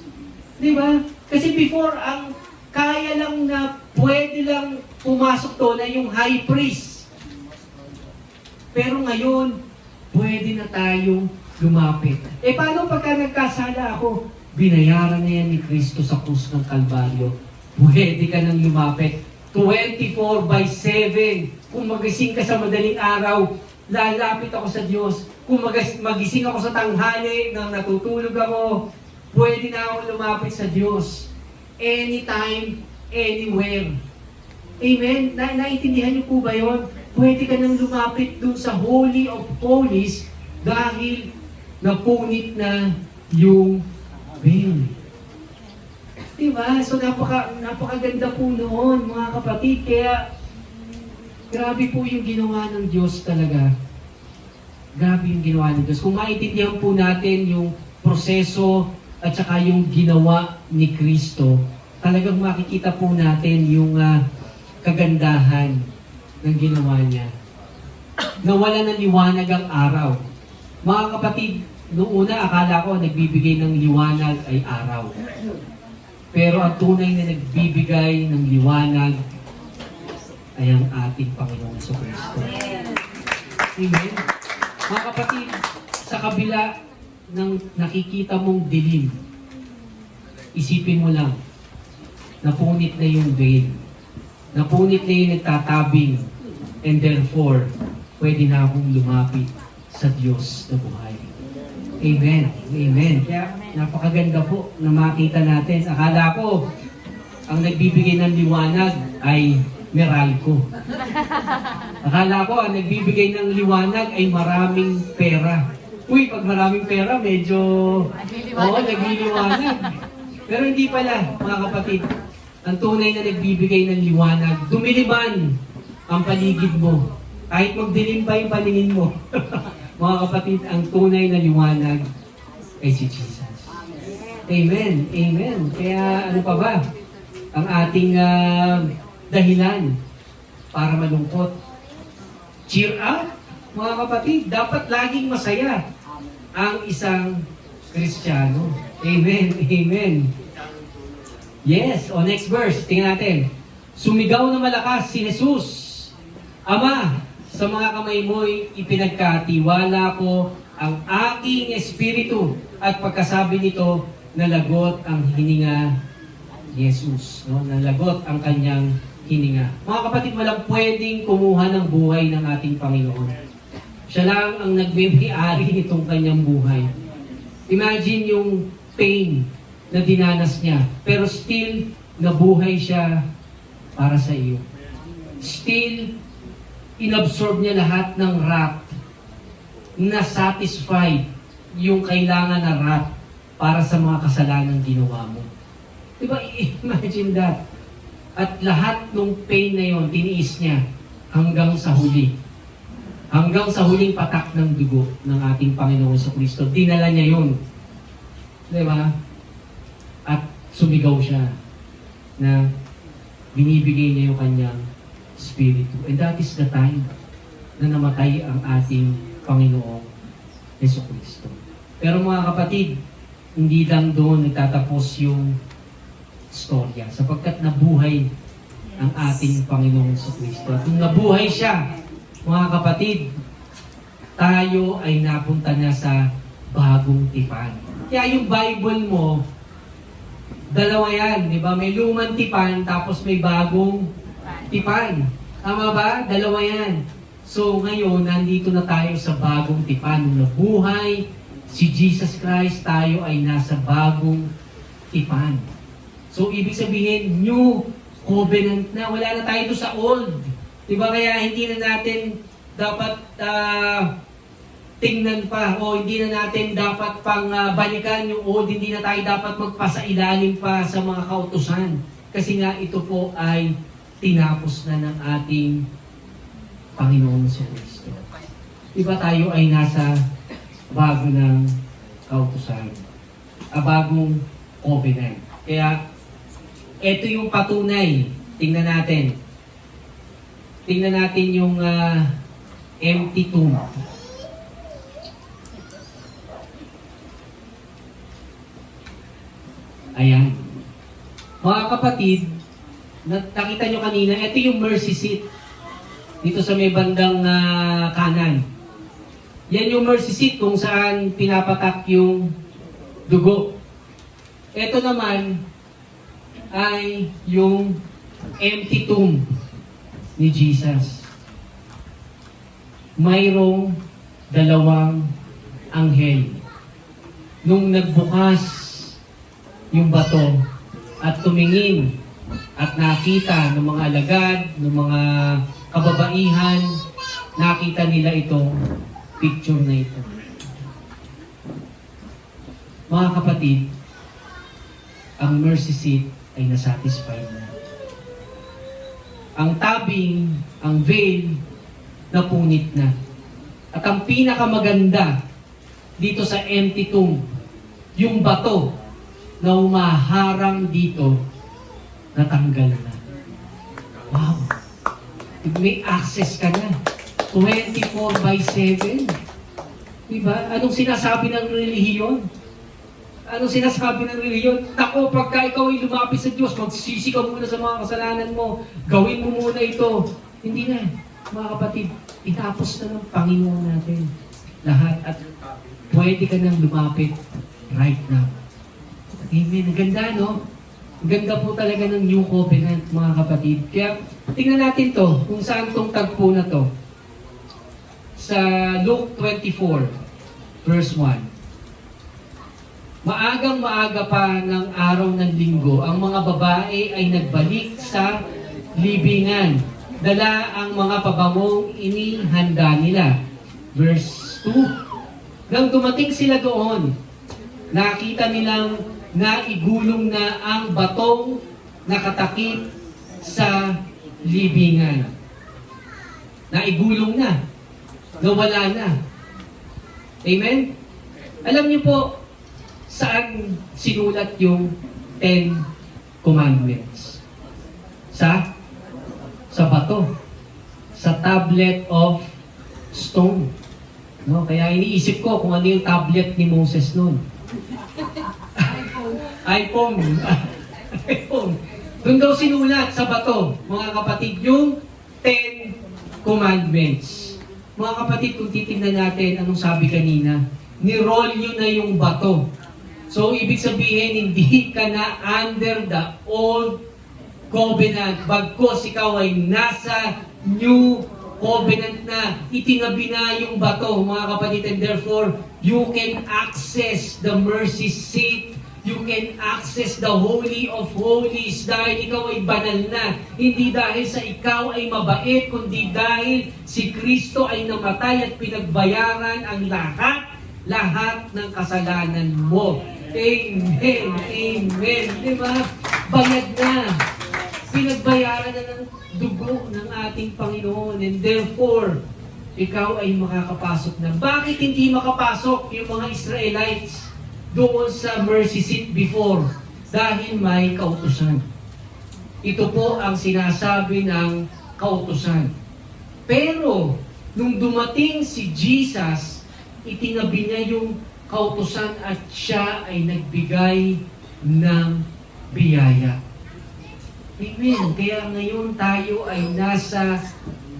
Di ba? Kasi before, ang kaya lang na pwede lang pumasok doon ay yung high priest. Pero ngayon, pwede na tayong lumapit. Paano pagka nagkasala ako? Binayaran na yan ni Kristo sa krus ng Kalbaryo. Pwede ka nang lumapit. 24/7. Kung magising ka sa madaling araw, lalapit ako sa Diyos. Kung magising ako sa tanghali nang natutulog ako, pwede na ako lumapit sa Diyos. Anytime, anywhere. Amen? Naintindihan niyo po ba yun? Pwede ka nang lumapit dun sa Holy of Holies dahil napunit na yung veil. Diba? So napakaganda po noon, mga kapatid. Kaya, grabe po yung ginawa ng Diyos talaga. Grabe yung ginawa ng Diyos. Kung maintindihan po natin yung proseso at saka yung ginawa ni Kristo, talagang makikita po natin yung kagandahan ng ginawa niya. Nawala ng liwanag ang araw. Mga kapatid, noong una akala ko nagbibigay ng liwanag ay araw. Pero ang tunay na nagbibigay ng liwanag ay ang ating Panginoon sa Kristo. Amen? Mga kapatid, sa kabila ng nakikita mong dilim, isipin mo lang, napunit na yung veil. Napunit na yung nagtatabing. And therefore, pwede na akong lumapit sa Diyos na buhay. Amen. Amen. Kaya napakaganda po na makita natin. Akala ko, ang nagbibigay ng liwanag ay Meralco. Akala ko, ang nagbibigay ng liwanag ay maraming pera. Uy, pag maraming pera, medyo nagliliwanag. Pero hindi pala, mga kapatid. Ang tunay na nagbibigay ng liwanag, dumiliban ang paligid mo. Kahit magdilim pa yung paningin mo. Mga kapatid, ang tunay na liwanag ay si Jesus. Amen. Amen. Kaya ano pa ba? Ang ating dahilan para malungkot. Cheer up, mga kapatid. Dapat laging masaya ang isang Kristiyano. Amen. Amen. Yes. O next verse. Tingnan natin. Sumigaw na malakas si Jesus. Ama, sa mga kamay mo'y ipinagkatiwala ko ang aking espiritu, at pagkasabi nito, nalagot ang hininga ni Jesus. No? Nalagot ang kanyang hininga. Mga kapatid, walang pwedeng kumuha ng buhay ng ating Panginoon. Siya lang ang nagme-may-ari nitong kanyang buhay. Imagine yung pain na dinanas niya, pero still, nabuhay siya para sa iyo. Still, inabsorb niya lahat ng wrath, na satisfied yung kailangan na wrath para sa mga kasalanan ginawa mo. Diba? Imagine that. At lahat ng pain na yon tiniis niya hanggang sa huli. Hanggang sa huling patak ng dugo ng ating Panginoon sa Kristo. Dinala niya yun. Diba? At sumigaw siya na binibigay niya yung kanyang spirito. And that is the time na namatay ang ating Panginoong Jesucristo. Pero mga kapatid, hindi lang doon nagtatapos yung storya, sapagkat nabuhay ang ating Panginoong Jesucristo. At nung nabuhay siya, mga kapatid, tayo ay napunta na sa bagong tipan. Kaya yung Bible mo, dalawa yan, di ba? May lumang tipan, tapos may bagong tipan. Tama ba? Dalawa yan. So ngayon, nandito na tayo sa bagong tipan. Nung nabuhay si Jesus Christ, tayo ay nasa bagong tipan. So ibig sabihin, new covenant na. Wala na tayo doon sa old. Diba? Kaya hindi na natin dapat tingnan pa o hindi na natin dapat pang balikan yung old. Hindi na tayo dapat magpasailalim pa sa mga kautusan. Kasi nga ito po ay tinapos na ng ating Panginoong Jesucristo. Diba tayo ay nasa bago ng kautusan. Bagong covenant. Kaya ito yung patunay. Tingnan natin. Tingnan natin yung empty tomb. Ayan. Mga kapatid, nakita nyo kanina, ito yung mercy seat. Dito sa may bandang kanan. Yan yung mercy seat kung saan pinapatak yung dugo. Ito naman ay yung empty tomb ni Jesus. Mayroong dalawang anghel. Nung nagbukas yung bato at tumingin at nakita ng mga alagad, ng mga kababaihan, nakita nila itong picture na ito. Mga kapatid, ang mercy seat ay nasatisfy na. Ang tabing, ang veil, napunit na. At ang pinakamaganda dito sa empty tomb, yung bato na umaharang dito, natanggal na. Wow! May access ka na. 24/7. Diba? Anong sinasabi ng relihiyon? Anong sinasabi ng relihiyon? Tako, pagka ikaw ay lumapit sa Diyos, magsisi ka muna sa mga kasalanan mo. Gawin mo muna ito. Hindi na. Mga kapatid, itapos na ng Panginoon natin lahat at pwede ka nang lumapit right now. Amen. Ang ganda, no? Ang ganda po talaga ng New Covenant, mga kapatid. Kaya, tingnan natin to, kung saan tong tagpo na to. Sa Luke 24, verse 1. Maagang maaga pa ng araw ng linggo, ang mga babae ay nagbalik sa libingan. Dala ang mga pabangong inihanda nila. Verse 2. Nang dumating sila doon, nakita nilang naigulong na ang batong nakatakip sa libingan. Naigulong na. Nawala na. Amen? Alam niyo po, saan sinulat yung 10 Commandments? Sa bato. Sa tablet of stone. No? Kaya iniisip ko kung ano yung tablet ni Moses noon. iPhone. iPhone. Doon daw sinulat sa bato, mga kapatid, yung 10 Commandments. Mga kapatid, kung titignan natin, anong sabi kanina? Ni-roll nyo na yung bato. So, ibig sabihin, hindi ka na under the old covenant. Bagkos ikaw ay nasa new covenant na. Itinabi na yung bato, mga kapatid. And therefore, you can access the mercy seat. You can access the Holy of Holies dahil ikaw ay banal na. Hindi dahil sa ikaw ay mabait, kundi dahil si Kristo ay namatay at pinagbayaran ang lahat ng kasalanan mo. Amen. Amen. Diba? Bayad na. Pinagbayaran na ng dugo ng ating Panginoon. And therefore, ikaw ay makakapasok na. Bakit hindi makapasok yung mga Israelites doon sa mercy seat before? dahil may kautusan. Ito po ang sinasabi ng kautusan. Pero, nung dumating si Jesus, itinabi niya yung kautusan at siya ay nagbigay ng biyaya. Amen. Kaya ngayon tayo ay nasa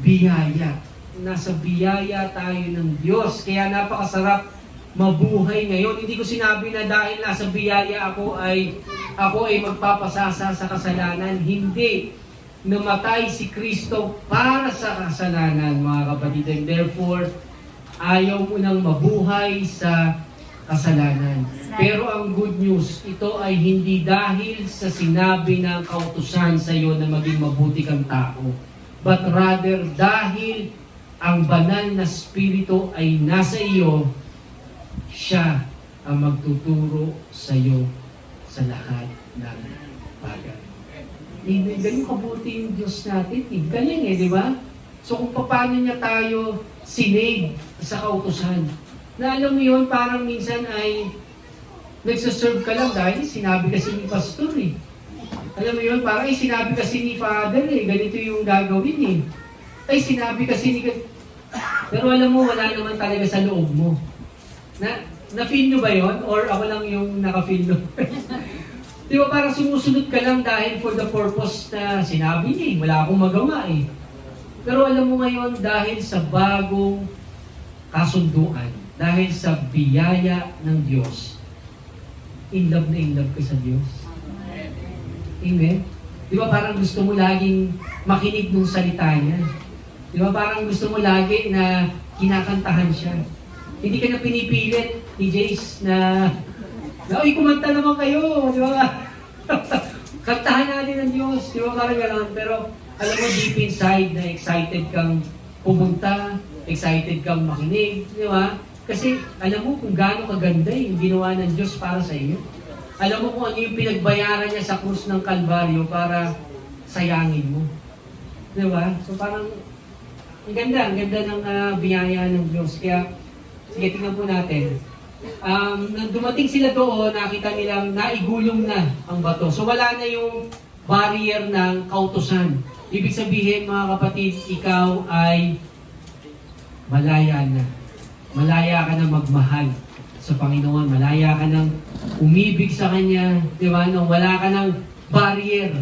biyaya. Nasa biyaya tayo ng Diyos. Kaya napakasarap mabuhay ngayon. Hindi ko sinabi na dahil nasa biyaya ako ay magpapasasa sa kasalanan. Hindi. Namatay si Kristo para sa kasalanan, mga kapatid. And therefore, ayaw mo nang mabuhay sa kasalanan. Pero ang good news, ito ay hindi dahil sa sinabi ng kautusan sa iyo na maging mabuti kang tao. But rather, dahil ang banal na spirito ay nasa iyo, siya ang magtuturo sa iyo sa lahat ng bagay. Ganun kabuti yung Diyos natin. Galing di ba? So kung paano niya tayo sinave sa kautusan. Na alam mo yun, parang minsan ay nagsaserve ka lang dahil sinabi kasi ni pastor Alam mo yun, parang sinabi kasi ni father ganito yung gagawin Ay sinabi kasi ni... Pero alam mo, wala naman talaga sa loob mo. Na-feel nyo ba yun? Or ako lang yung naka-feel nyo? Di ba parang sumusunod ka lang dahil for the purpose na sinabi niya wala akong magawa Pero alam mo ngayon, dahil sa bagong kasunduan, dahil sa biyaya ng Diyos, in love ka sa Diyos. Amen? Di ba parang gusto mo laging makinig ng salita niya? Di ba parang gusto mo lagi na kinakantahan siya? Hindi ka na pinipilit ni Jace na uy, kumanta naman kayo, di ba? Kantahan natin ng Diyos, di ba parang gano'n? Pero alam mo, deep inside na excited kang pumunta, excited kang makinig, di ba? Kasi alam mo kung gaano kaganda yung ginawa ng Diyos para sa iyo. Alam mo kung ano yung pinagbayaran niya sa krus ng Kalbaryo para sayangin mo. Di ba? So parang, ang ganda ng biyaya ng Diyos. Kaya, sige, tingnan po natin. Nang dumating sila doon, nakita nilang naigulong na ang bato. So wala na yung barrier ng kautusan. Ibig sabihin, mga kapatid, ikaw ay malaya na. Malaya ka na magmahal sa Panginoon. Malaya ka nang umibig sa Kanya. Di ba? Nung wala ka ng barrier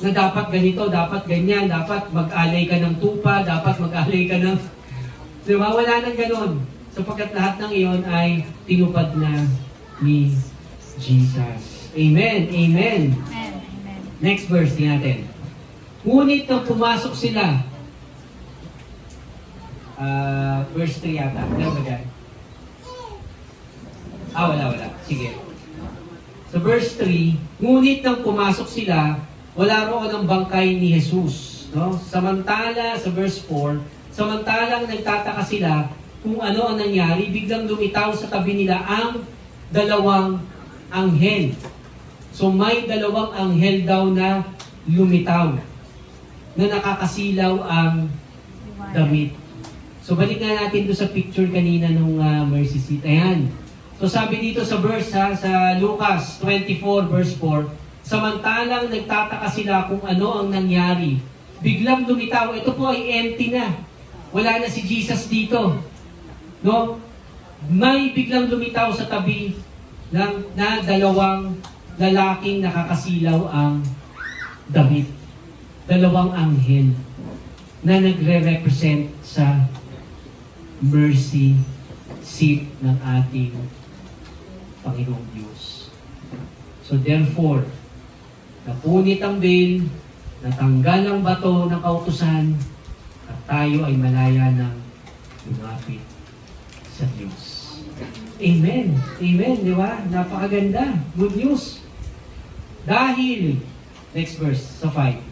na dapat ganito, dapat ganyan, dapat mag-alay ka ng tupa, dapat mag-alay ka ng... Di ba? Wala nang ganon. Sapagkat lahat ng iyon ay tinupad na ni Jesus. Amen. Amen. Amen. Amen. Next verse natin. Ngunit nang pumasok sila, verse 3 yata. Ano ba dyan? Wala. Sige. Sa verse 3, ngunit nang pumasok sila, wala roon ang bangkay ni Jesus. No? Samantala, sa verse 4, samantalang nagtataka sila kung ano ang nangyari, biglang lumitaw sa tabi nila ang dalawang anghel. So may dalawang anghel daw na lumitaw, na nakakasilaw ang damit. So balik nga natin doon sa picture kanina nung mercy seat. Ayan. So sabi dito sa verse sa Lucas 24 verse 4, samantalang nagtataka sila kung ano ang nangyari, biglang lumitaw. Ito po ay empty na. Wala na si Jesus dito. No? May biglang lumitaw sa tabi na dalawang lalaking nakakasilaw ang damit. Dalawang anghel na nagre-represent sa mercy seat ng ating Panginoong Diyos. So therefore, napunit ang veil, natanggal ang bato ng kautusan, at tayo ay malaya ng lumapit sa Diyos. Amen. Amen, di ba? Napakaganda. Good news. Dahil, next verse, sa 5.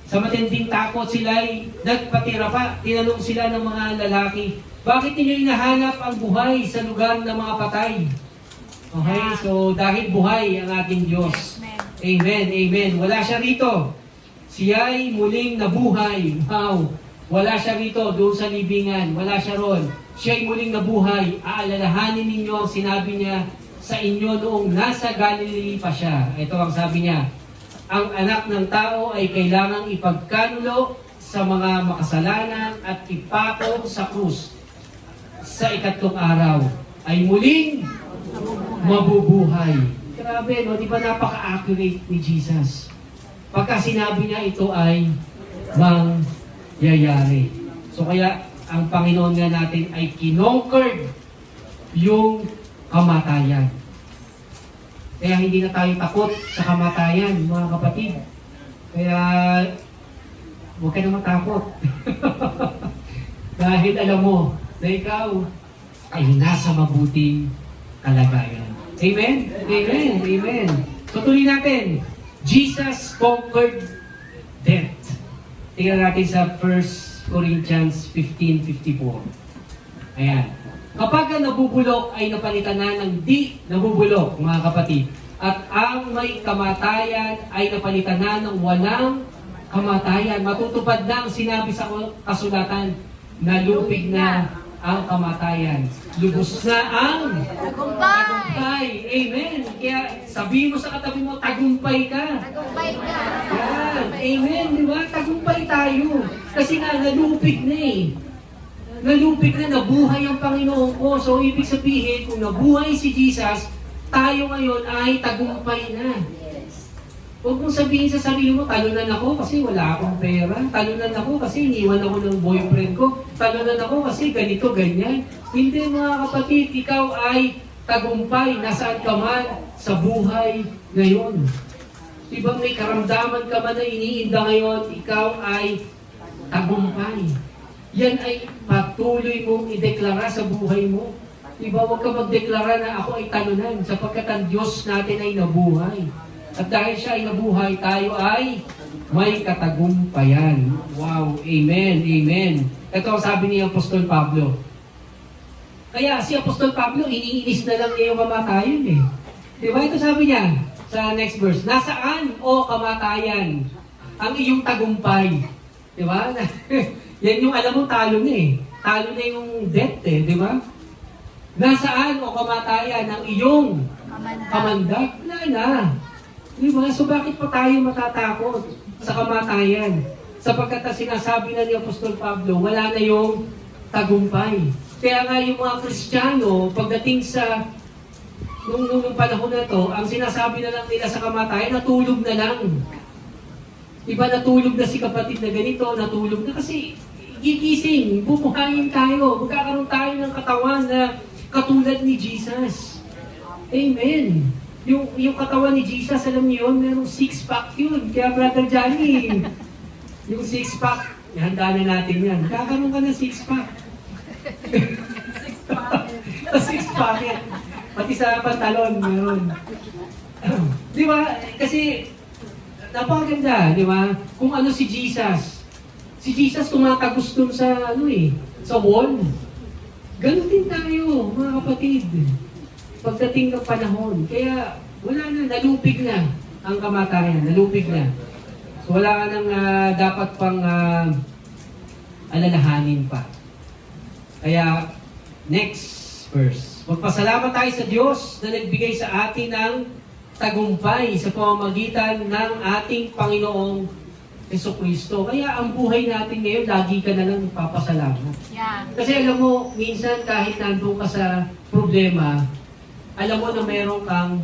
Sa matinding takot sila'y nagpatira pa. Tinanong sila ng mga lalaki, bakit ninyo hinahanap ang buhay sa lugar ng mga patay? Okay, so dahil buhay ang ating Diyos. Amen, amen. Wala siya rito. Siya'y muling nabuhay. Wow. Wala siya rito, doon sa libingan. Wala siya ron. Siya'y muling nabuhay. Aalalahanin ninyo ang sinabi niya sa inyo noong nasa Galilee pa siya. Ito ang sabi niya, ang anak ng tao ay kailangang ipagkanulo sa mga makasalanan at ipako sa krus. Sa ikatlong araw ay muling mabubuhay. Grabe, no? Di ba napaka-accurate ni Jesus? Pagka sinabi niya ito ay mangyayari. So kaya ang Panginoon nga natin ay kinonquered yung kamatayan. Kaya hindi na tayo takot sa kamatayan, mga kapatid. Kaya huwag ka na matakot. Dahil alam mo na ikaw ay nasa mabuting kalagayan. Amen? Amen? Amen. So tuloy natin. Jesus conquered death. Tingnan natin sa 1 Corinthians 15:54. Ayan. Kapag ang nabubulok ay napalitan na ng di nabubulok, mga kapatid, at ang may kamatayan ay napalitan na ng walang kamatayan, matutupad na ang sinabi sa kasulatan, nalupig na ang kamatayan. Lubos na ang tagumpay. Amen. Kaya sabihin mo sa katabi mo, tagumpay ka. Tagumpay ka. Yan. Amen. Di ba? Tagumpay tayo. Kasi nga, nalupig na eh. Nalupig na, nabuhay ang Panginoon ko. So, ibig sabihin, kung nabuhay si Jesus, tayo ngayon ay tagumpay na. Huwag mong sabihin sa sarili mo, talunan ako kasi wala akong pera. Talunan ako kasi iniwan ako ng boyfriend ko. Talunan ako kasi ganito, ganyan. Hindi, mga kapatid, ikaw ay tagumpay. Nasaan ka man sa buhay ngayon. Diba may karamdaman ka man na iniinda ngayon, ikaw ay tagumpay. Yan ay patuloy mong ideklara sa buhay mo. Diba, huwag ka magdeklara na ako ay talunan sapagkat ang Diyos natin ay nabuhay. At dahil siya ay nabuhay, tayo ay may katagumpayan. Wow, amen, amen. Ito ang sabi ni Apostol Pablo. Kaya si Apostol Pablo, iniinis na lang niya yung kamatayan eh. Diba, ito sabi niya sa next verse, nasaan o kamatayan ang iyong tagumpay? Diba? Yan yung alam mo, talo na eh. Talo na yung death eh, di ba? Nasaan o kamatayan ang iyong kamandag? Wala na. Di ba? So bakit pa tayo matatakot sa kamatayan? Sapagkat sinasabi na ni Apostol Pablo, wala na yung tagumpay. Kaya nga yung mga Kristiyano, pagdating sa nung panahon na to, ang sinasabi na lang nila sa kamatayan, natulog na lang. Iba natulog na si kapatid na ganito, natulog na kasi gigising, bubuhayin tayo, magkakaroon tayo ng katawan na katulad ni Jesus. Amen. Yung katawan ni Jesus, alam niyo yun, merong six-pack yun. Kaya Brother Johnny, yung six-pack, handa na natin yan. Kakaroon ka ng six-pack. Six-pack yan. Pati sa pantalon, meron. Di ba? Kasi, napakaganda, di ba? Kung ano si Jesus. Si Jesus tumatagos dun sa, sa wall. Ganun din tayo, mga kapatid. Pagdating ng panahon. Kaya, wala na, nalupig na ang kamatayan. Nalupig na. So, wala ka nang dapat pang alalahanin pa. Kaya, next verse. Magpasalamat tayo sa Diyos na nagbigay sa atin ng tagumpay sa pamamagitan ng ating Panginoong Jesucristo. Kaya ang buhay natin ngayon, lagi ka na lang nagpapasalamat. Yeah. Kasi alam mo, minsan kahit nandun ka sa problema, alam mo na meron kang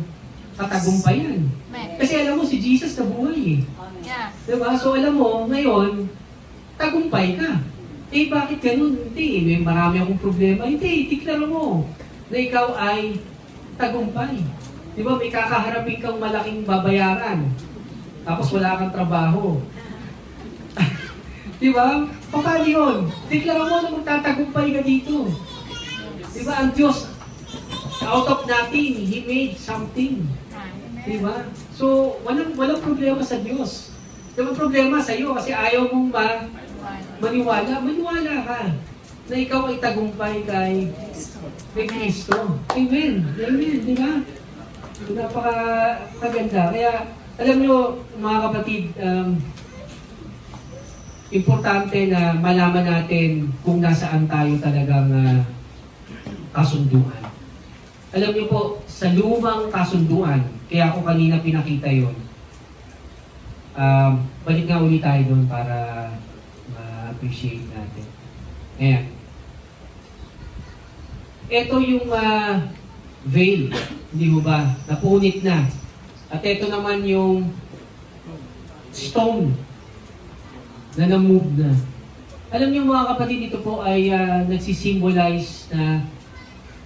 katagumpayan. Kasi alam mo, si Jesus nabuhay eh. Yeah. Diba? So alam mo, ngayon, tagumpay ka. Eh bakit ganun? Hindi, may marami akong problema. Hindi, tiklaro mo na ikaw ay tagumpay. Diba, may kakaharapin kang malaking babayaran. Tapos wala kang trabaho. Diba? Paano yun? Tiklaro mo na magtatagumpay ka dito. Diba? Ang Diyos, out of nothing, He made something. Diba? So, walang problema sa Diyos. Walang problema sa iyo kasi ayaw mong maniwala. Maniwala ka na ikaw ay tagumpay kay Kristo. Amen. Amen. Diba? Napakaganda. Kaya, alam nyo, mga kapatid, importante na malaman natin kung nasaan tayo talagang kasunduan. Alam niyo po, sa lumang kasunduan, kaya ako kanina pinakita yon. Balik nga ulit tayo doon para ma-appreciate natin. Ayan. Ito yung veil, hindi mo ba? Napunit na. At ito naman yung stone na na-move na. Alam niyo mga kapatid, ito po ay nagsisimbolize na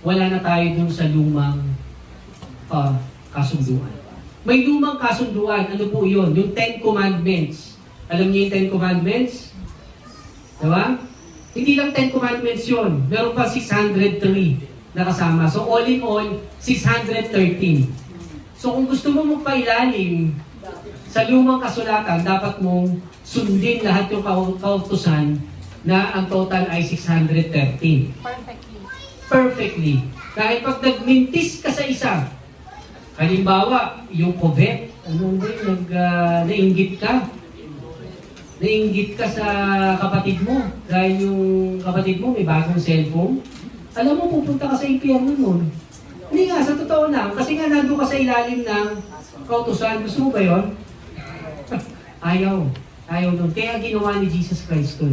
wala na tayo dun sa lumang kasunduan. May lumang kasunduan. Ano po yun? Yung 10 Commandments. Alam niyo yung 10 Commandments? Diba? Hindi lang 10 Commandments yun. Meron pa 603 na kasama. So all in all, 613. So kung gusto mo magpailalim sa lumang kasulatan, dapat mong sundin lahat yung kautusan na ang total ay 613. Perfectly. Perfectly. Dahil pag nagmintis ka sa isa, halimbawa, yung covet, nainggit ka. Nainggit ka sa kapatid mo dahil yung kapatid mo may bagong cellphone. Alam mo, pupunta ka sa impyerno nun. Hindi nga, sa totoo lang. Kasi nga nandun ka sa ilalim ng kautusan. Gusto mo ba yun? Ayaw. Ayaw nun. Kaya ginawa ni Jesus Christ to.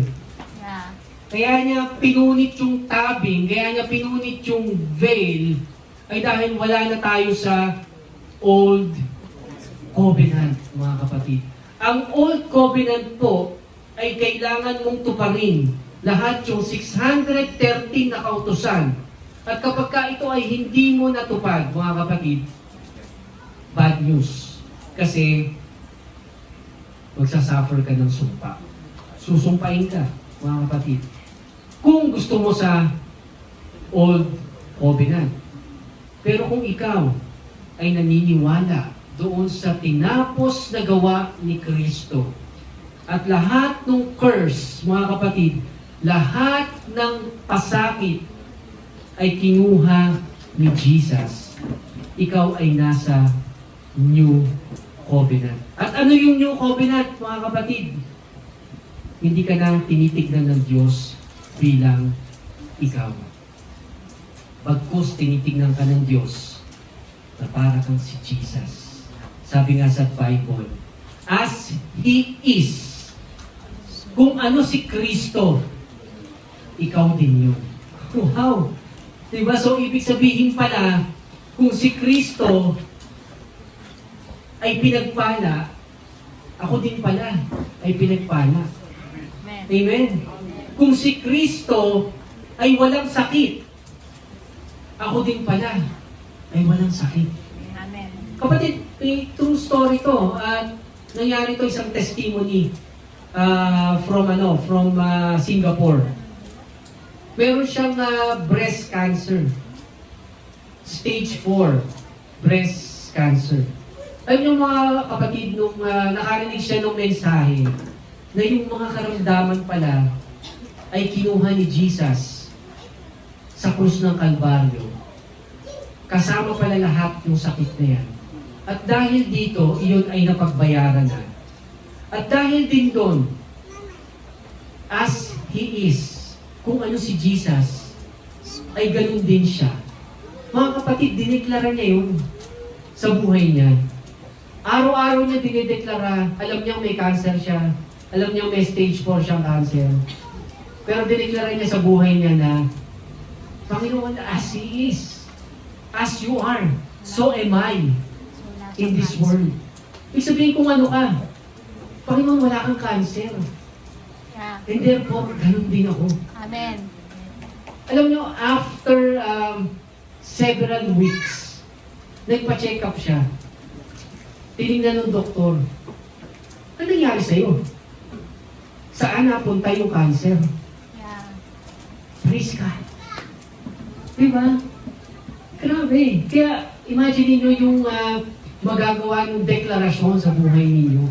Yeah. Kaya niya pinunit yung tabing, kaya niya pinunit yung veil, ay dahil wala na tayo sa Old Covenant, mga kapatid. Ang Old Covenant po ay kailangan mong tuparin lahat yung 613 na kautusan. At kapag ka ito ay hindi mo natupad, mga kapatid, bad news. Kasi magsasuffer ka ng sumpa. Susumpain ka, mga kapatid. Kung gusto mo sa Old Covenant. Pero kung ikaw ay naniniwala doon sa tinapos na gawa ni Kristo at lahat ng curse, mga kapatid, lahat ng pasakit ay kinuha ni Jesus, ikaw ay nasa New Covenant. At ano yung New Covenant, mga kapatid? Hindi ka na tinitignan ng Diyos bilang ikaw. Bagkus tinitignan ka ng Diyos na para kang si Jesus. Sabi nga sa Bible, as He is. Kung ano si Kristo, ikaw din yun. Wow! Diba? So, ibig sabihin pala, kung si Kristo ay pinagpala, ako din pala ay pinagpala. Amen. Amen? Kung si Kristo ay walang sakit, ako din pala ay walang sakit. Amen. Kapatid, true story to. At nangyari to isang testimony from Singapore. Meron siyang breast cancer. Stage 4 breast cancer. Alam niyo mga kapatid, nung nakarinig siya ng mensahe, na yung mga karamdaman pala ay kinuha ni Jesus sa krus ng Kalbaryo. Kasama pala lahat yung sakit na yan. At dahil dito, iyon ay napagbayaran na. At dahil din doon, as He is, kung ano si Jesus, ay ganun din siya. Mga kapatid, dineklara niya yun sa buhay niya. Araw-araw niya dinideklara, alam niya may cancer siya, alam niya may stage 4 siyang cancer. Pero dineklara niya sa buhay niya na, Panginoon, as He is, as you are, so am I in this world. Ibig sabihin kung ano ka, Panginoon, wala kang cancer. Yeah. And therefore, ganun din ako. Amen. Alam niyo, after several weeks, nagpa-check up siya. Tinignan ng doktor, ano nangyari sa'yo? Saan napunta yung cancer? Yeah. Praise God. Diba? Grabe. Kaya, imagine niyo yung magagawa ng deklarasyon sa buhay ninyo.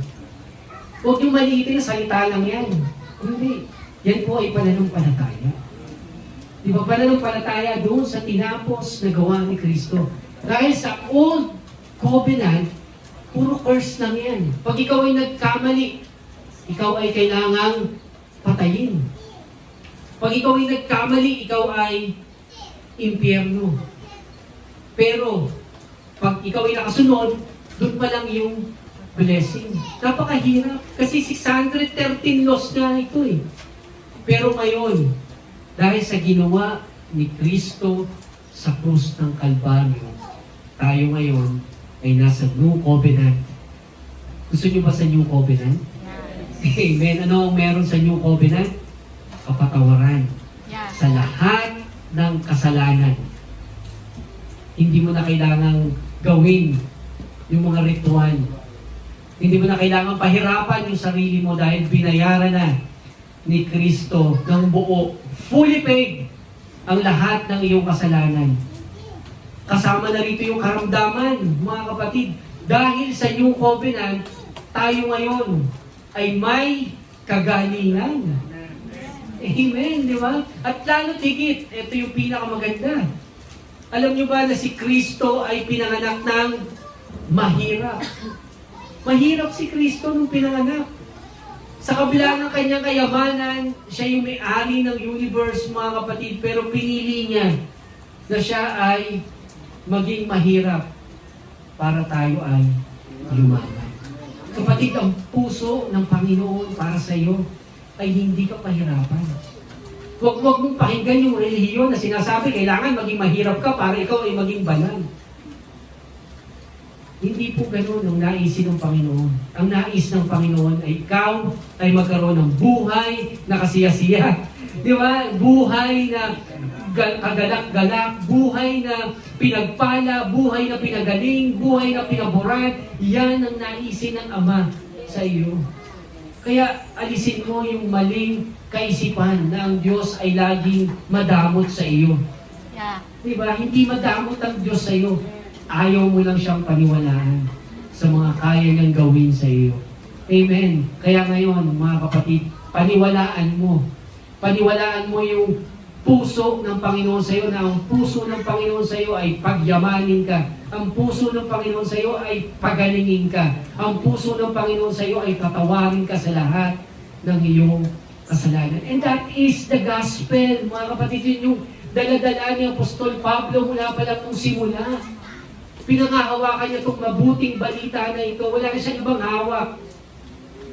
Huwag yung maliitin na salita lang yan. Hindi. Yan po ay pananampalataya. Di ba? Pananampalataya doon sa tinapos na gawa ni Kristo. Dahil sa Old Covenant, puro curse lang yan. Pag ikaw ay nagkamali, ikaw ay kailangang patayin. Pag ikaw ay nagkamali, ikaw ay impyerno. Pero, pag ikaw ay nakasunod, doon pa lang yung blessing. Napakahirap. Kasi 613 laws na ito eh. Pero ngayon, dahil sa ginawa ni Kristo sa krus ng Kalbaryo, tayo ngayon ay nasa New Covenant. Gusto niyo ba sa New Covenant? Amen. Ano ang meron sa New Covenant? Kapatawaran Yeah. sa lahat ng kasalanan. Hindi mo na kailangang gawin yung mga ritual. Hindi mo na kailangang pahirapan yung sarili mo dahil binayaran na ni Kristo ng buo. Fully paid ang lahat ng iyong kasalanan. Kasama na rito yung karamdaman, mga kapatid. Dahil sa New Covenant, tayo ngayon ay may kagalingan. Amen, di ba? At lalo tigit, ito yung pinakamaganda. Alam nyo ba na si Kristo ay pinanganak ng mahirap? Mahirap si Kristo nung pinanganak. Sa kabila ng kanyang kayamanan, siya yung may-ari ng universe, mga kapatid, pero pinili niya na siya ay maging mahirap para tayo ay lumaban. Kapatid, ang puso ng Panginoon para sa iyo ay hindi ka pahirapan. Huwag mong pakinggan yung relihiyon na sinasabi, kailangan maging mahirap ka para ikaw ay maging banal. Hindi po ganun ang naisin ng Panginoon. Ang nais ng Panginoon ay ikaw ay magkaroon ng buhay na kasiyasiya. Di ba? Buhay na kagalak-galak, buhay na pinagpala, buhay na pinagaling, buhay na pinaboran. Yan ang naisin ng Ama sa iyo. Kaya alisin mo yung maling kaisipan na ang Diyos ay laging madamot sa iyo. Yeah. Di ba? Hindi madamot ang Diyos sa iyo. Ayaw mo lang siyang paniwalaan sa mga kaya niyang gawin sa iyo. Amen. Kaya ngayon, mga kapatid, paniwalaan mo. Paniwalaan mo yung puso ng Panginoon sa iyo, na ang puso ng Panginoon sa iyo ay pagyamanin ka. Ang puso ng Panginoon sa iyo ay pagalingin ka. Ang puso ng Panginoon sa iyo ay tatawarin ka sa lahat ng iyong kasalanan. And that is the gospel, mga kapatid. Yun yung dala-dala ni Apostol Pablo mula pa lang nung simula. Pinangahawakan niya itong mabuting balita na ito. Wala na siyang ibang hawak.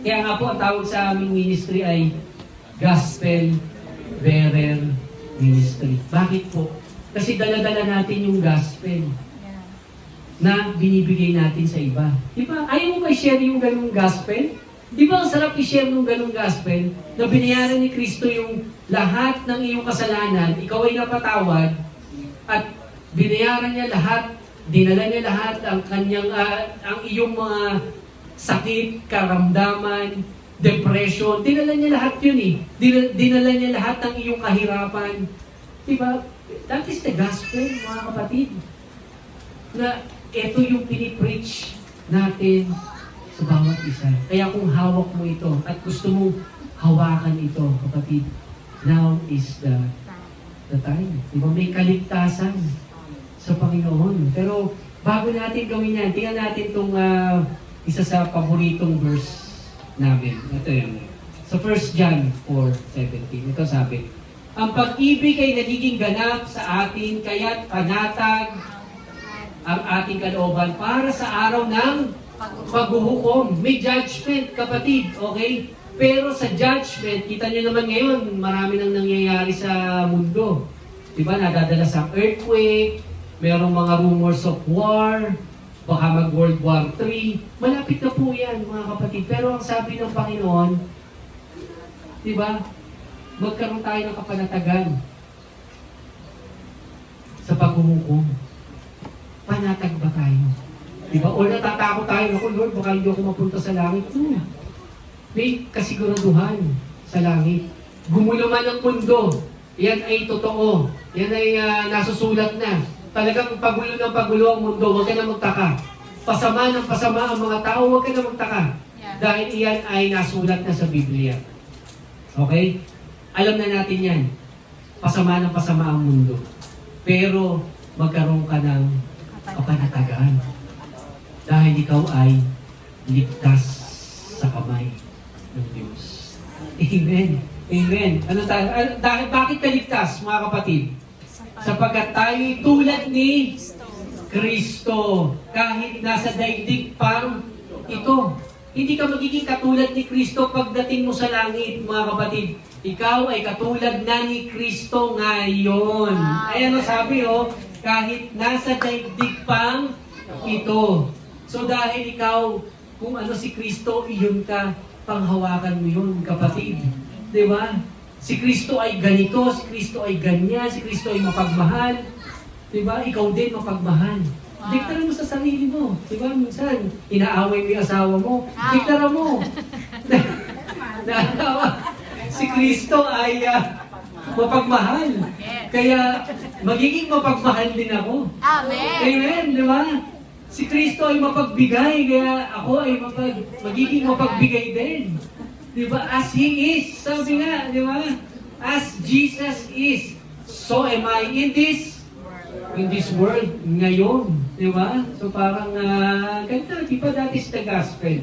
Kaya nga po, ang tawag sa aming ministry ay Gospel Bearer Ministry. Bakit po? Kasi dala-dala natin yung gospel Yeah. na binibigay natin sa iba. Di ba? Ayaw mo ba i-share yung ganung gospel? Di ba ang sarap i-share yung ganung gospel na binayaran ni Kristo yung lahat ng iyong kasalanan, ikaw ay napatawad, at binayaran niya lahat, dinala niya lahat ang kanyang, ang iyong mga sakit, karamdaman, depression, dinala niya lahat yun eh. Dinala niya lahat ng iyong kahirapan. Diba? That is the gospel, mga kapatid. Na ito yung pinipreach natin sa bawat isa. Kaya kung hawak mo ito at gusto mong hawakan ito, kapatid, now is the time. Diba? May kaligtasan sa Panginoon. Pero bago natin gawin yan, tingnan natin itong isa sa paboritong verse namin. Ito yun. Sa 1 John 4:17. Ito sabi, ang pag-ibig ay nagiging ganap sa atin, kaya't panatag ang ating kalooban para sa araw ng paghuhukom. May judgment, kapatid. Okay? Pero sa judgment, kita niyo naman ngayon, marami nang nangyayari sa mundo. Diba? Nadadala sa earthquake, merong mga rumors of war, baka mag-World War III. Malapit na po yan, mga kapatid. Pero ang sabi ng Panginoon, di ba, magkaroon tayo ng kapanatagan sa paghuhukom. Panatag ba tayo? Di ba? O natatakot tayo, naku Lord, baka hindi ako mapunta sa langit. May kasiguraduhan sa langit. Gumulo man ang mundo, yan ay totoo. Yan ay nasusulat na. Talagang pagulo ng pagulo ang mundo, huwag ka na magtaka. Pasama ng pasama ang mga tao, huwag ka na magtaka. Yeah. Dahil iyan ay nasulat na sa Biblia. Okay? Alam na natin yan. Pasama ng pasama ang mundo. Pero magkaroon ka ng kapanatagan. Dahil ikaw ay ligtas sa kamay ng Diyos. Amen. Amen. Bakit ka ligtas, mga kapatid? Sapagkat tayo'y tulad ni Kristo. Kahit nasa daigdig pang ito. Hindi ka magiging katulad ni Kristo pagdating mo sa langit, mga kapatid. Ikaw ay katulad na ni Kristo ngayon. Ayan o sabi kahit nasa daigdig pang ito. So dahil ikaw, kung ano si Kristo, iyon ka, panghawakan mo yun, kapatid. Di ba? Si Kristo ay ganito, si Kristo ay ganyan, si Kristo ay mapagmahal. Di ba? Ikaw din mapagmahal. Diktaran mo sa sarili mo. Di ba? Minsan, inaaway mo yung asawa mo. Diktaran mo. Si Kristo ay mapagmahal. Kaya, magiging mapagmahal din ako. Amen. Amen, di ba? Si Kristo ay mapagbigay, kaya ako ay magiging mapagbigay din. Di ba? As He is, sabi nga, di ba? As Jesus is, so am I in this world ngayon. Di ba? So parang, ganito, di ba? That is the gospel.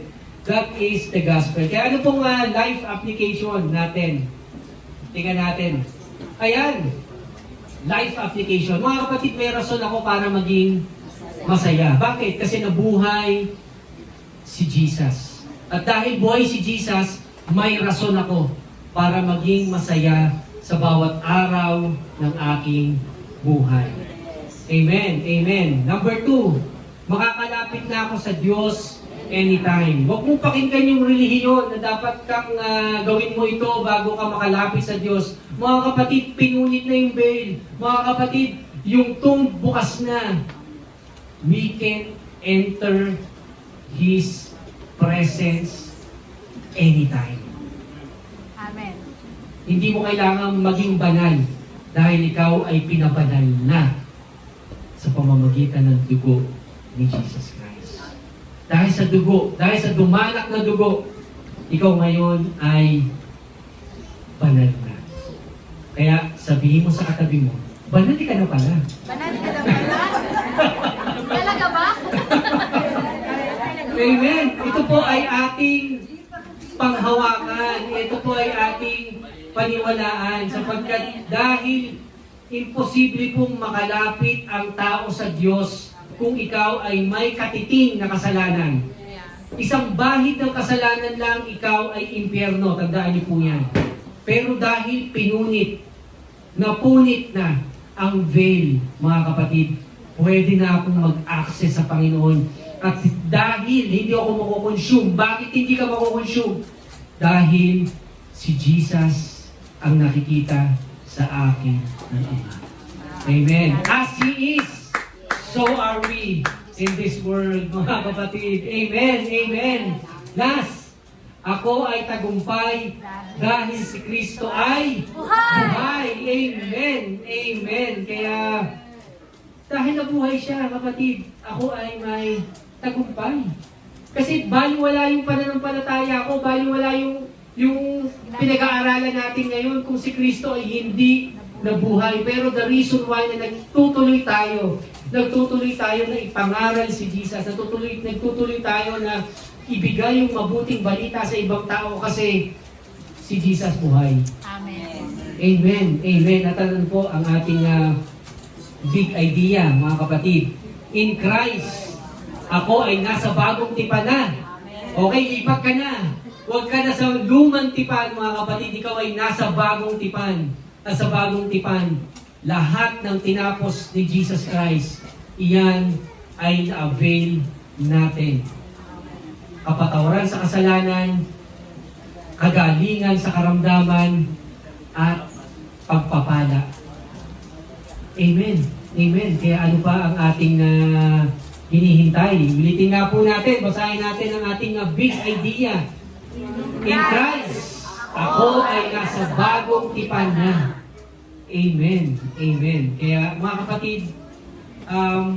That is the gospel. Kaya ano pong life application natin? Tingnan natin. Ayan. Life application. Mga kapatid, may rason ako para maging masaya. Bakit? Kasi nabuhay si Jesus. At dahil buhay si Jesus, may rason ako para maging masaya sa bawat araw ng aking buhay. Amen. Amen. Number 2, makakalapit na ako sa Diyos anytime. Huwag mong pakinggan yung relihiyon na dapat kang gawin mo ito bago ka makalapit sa Diyos. Mga kapatid, pinunit na yung veil. Mga kapatid, yung tomb bukas na. We can enter His presence anytime. Amen. Hindi mo kailangang maging banal dahil ikaw ay pinabanal na sa pamamagitan ng dugo ni Jesus Christ. Dahil sa dugo, dahil sa dumanak na dugo, ikaw ngayon ay banal na. Kaya sabihin mo sa katabi mo, banal ka na pala. Banal ka na pala? Talaga ba? Amen. Ito po ay ating panghawakan. Ito po ay ating paniwalaan sapagkat dahil imposible pong makalapit ang tao sa Diyos kung ikaw ay may katiting na kasalanan. Isang bahid ng kasalanan lang, ikaw ay impyerno. Tandaan niyo po yan. Pero dahil napunit na ang veil, mga kapatid, pwede na akong mag-access sa Panginoon. At dahil hindi ako makukonsume, bakit hindi ka makukonsume? Dahil si Jesus ang nakikita sa akin ng Ama. Amen. As He is, so are we in this world, mga kapatid. Amen. Amen. Last, ako ay tagumpay dahil si Kristo ay buhay. Amen. Amen. Kaya, dahil nabuhay siya, kapatid, ako ay may tagumpay. Kasi baliwala yung pananampalataya ko, baliwala yung pinag-aaralan natin ngayon kung si Kristo ay hindi nabuhay. Pero the reason why na nagtutuloy tayo na ipangaral si Jesus, nagtutuloy tayo na ibigay yung mabuting balita sa ibang tao kasi si Jesus buhay. Amen. Amen. Amen. Natanan po ang ating big idea, mga kapatid. In Christ, ako ay nasa bagong tipan na. Okay, lipat ka na. Huwag ka na sa lumang tipan, mga kapatid. Ikaw ay nasa bagong tipan. At sa bagong tipan, lahat ng tinapos ni Jesus Christ, iyan ay na-avail natin. Kapatawaran sa kasalanan, kagalingan sa karamdaman, at pagpapala. Amen. Amen. Kaya ano pa ang ating hinihintay? Ulitin nga po natin, basahin natin ang ating big idea. In Christ, ako ay nasa bagong tipan na. Amen. Amen. Kaya mga kapatid,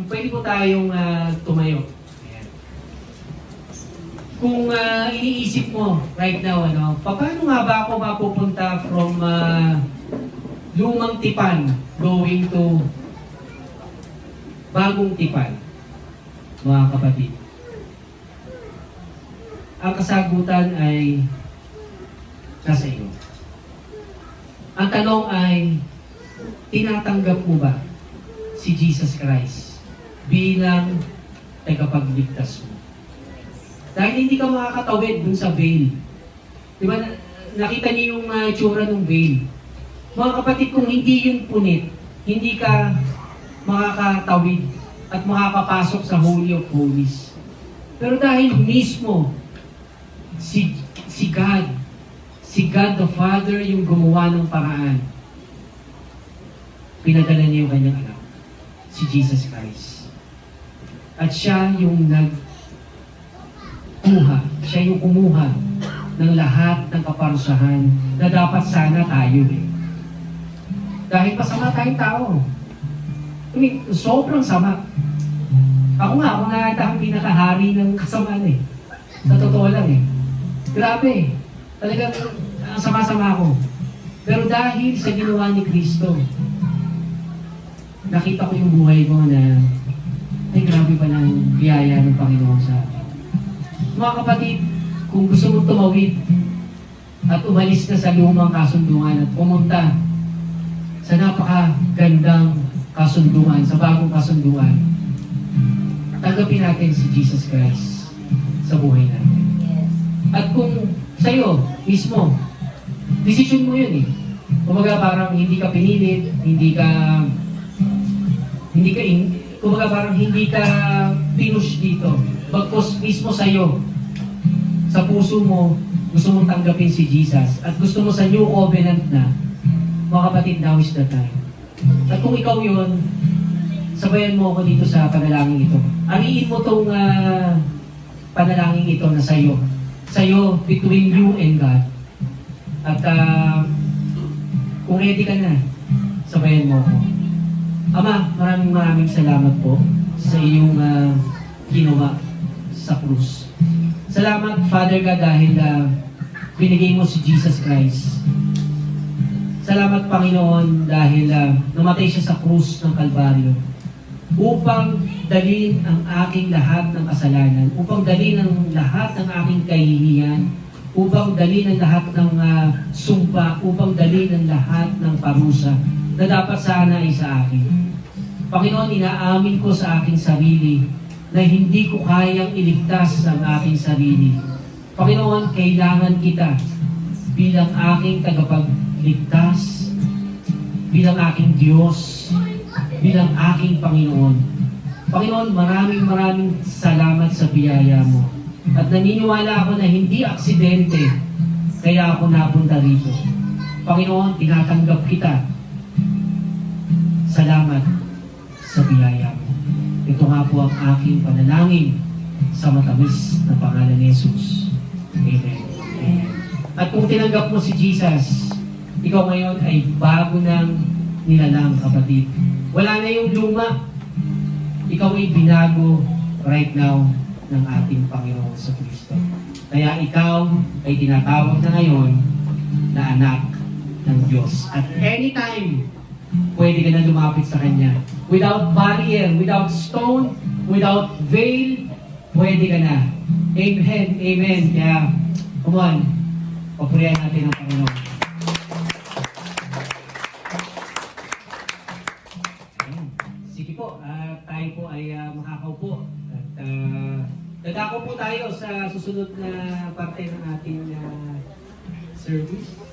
pwede po tayong tumayo. Ayan. Kung iniisip mo right now, paano nga ba ako mapupunta from lumang tipan going to bagong tipan, mga kapatid? Ang kasagutan ay nasa iyo. Ang tanong ay, tinatanggap mo ba si Jesus Christ bilang tagapagligtas mo. Dahil hindi ka makakatawid dun sa veil. Di ba, nakita niyo yung itsura ng veil. Mga kapatid, kung hindi yun punit, hindi ka makakatawid at makakapasok sa Holy of Holies. Pero dahil mismo si God the Father yung gumawa ng paraan, pinadala niya yung kanyang anak, si Jesus Christ. At siya yung siya yung kumuha ng lahat ng kaparusahan na dapat sana tayo Dahil masama tayong tao. I mean, sobrang sama. Ako nga ang pinakahari ng kasamaan Sa totoo lang Grabe Talagang ang sama-sama ko. Pero dahil sa ginawa ni Kristo, nakita ko yung buhay ko na ay grabe pa ng biyaya ng Panginoon sa akin. Mga kapatid, kung gusto mong tumawid at umalis na sa lumang kasunduan at pumunta sa napakagandang kasunduan, sa bagong kasunduan, tanggapin natin si Jesus Christ sa buhay natin. At kung sa'yo mismo, decision mo yun Kumbaga parang hindi ka pinilit, kumbaga parang hindi ka pinush dito. Bagkus mismo sa'yo, sa puso mo, gusto mong tanggapin si Jesus at gusto mo sa new covenant na, mga kapatid, now is the time. At kung ikaw yun, sabayan mo ako dito sa panalangin ito. Ariin mo tong panalangin ito na sa'yo. Sa'yo, between you and God. At kung ready ka na, sabayan mo ako. Ama, maraming salamat po sa iyong ginawa sa krus. Salamat, Father God, dahil binigay mo si Jesus Christ. Salamat, Panginoon, dahil namatay siya sa krus ng Kalbaryo upang dalhin ang aking lahat ng kasalanan, upang dalhin ang lahat ng aking kahihiyan, upang dalhin ang lahat ng sumpa, upang dalhin ang lahat ng parusa na dapat sana ay sa akin. Panginoon, inaamin ko sa aking sarili na hindi ko kayang iligtas ang aking sarili. Panginoon, kailangan kita bilang aking tagapagligtas, bilang aking Diyos, bilang aking Panginoon. Panginoon, maraming salamat sa biyaya mo. At naniniwala ako na hindi aksidente kaya ako napunta rito. Panginoon, tinatanggap kita. Salamat sa biyaya mo. Ito nga po ang aking panalangin sa matamis na pangalan ni Jesus. Amen. Amen. At kung tinanggap mo si Jesus, ikaw ngayon ay bago ng nilalang, kapatid. Wala na yung luma. Ikaw ay binago right now ng ating Panginoon sa Kristo. Kaya ikaw ay tinatawag na ngayon na anak ng Diyos. At anytime, pwede ka na lumapit sa Kanya. Without barrier, without stone, without veil, pwede ka na. Amen. Amen. Kaya, come on, papurihan natin ang Panginoon. Sige po, tayo po ay makakaupo. At dadako po tayo sa susunod na parte ng ating service.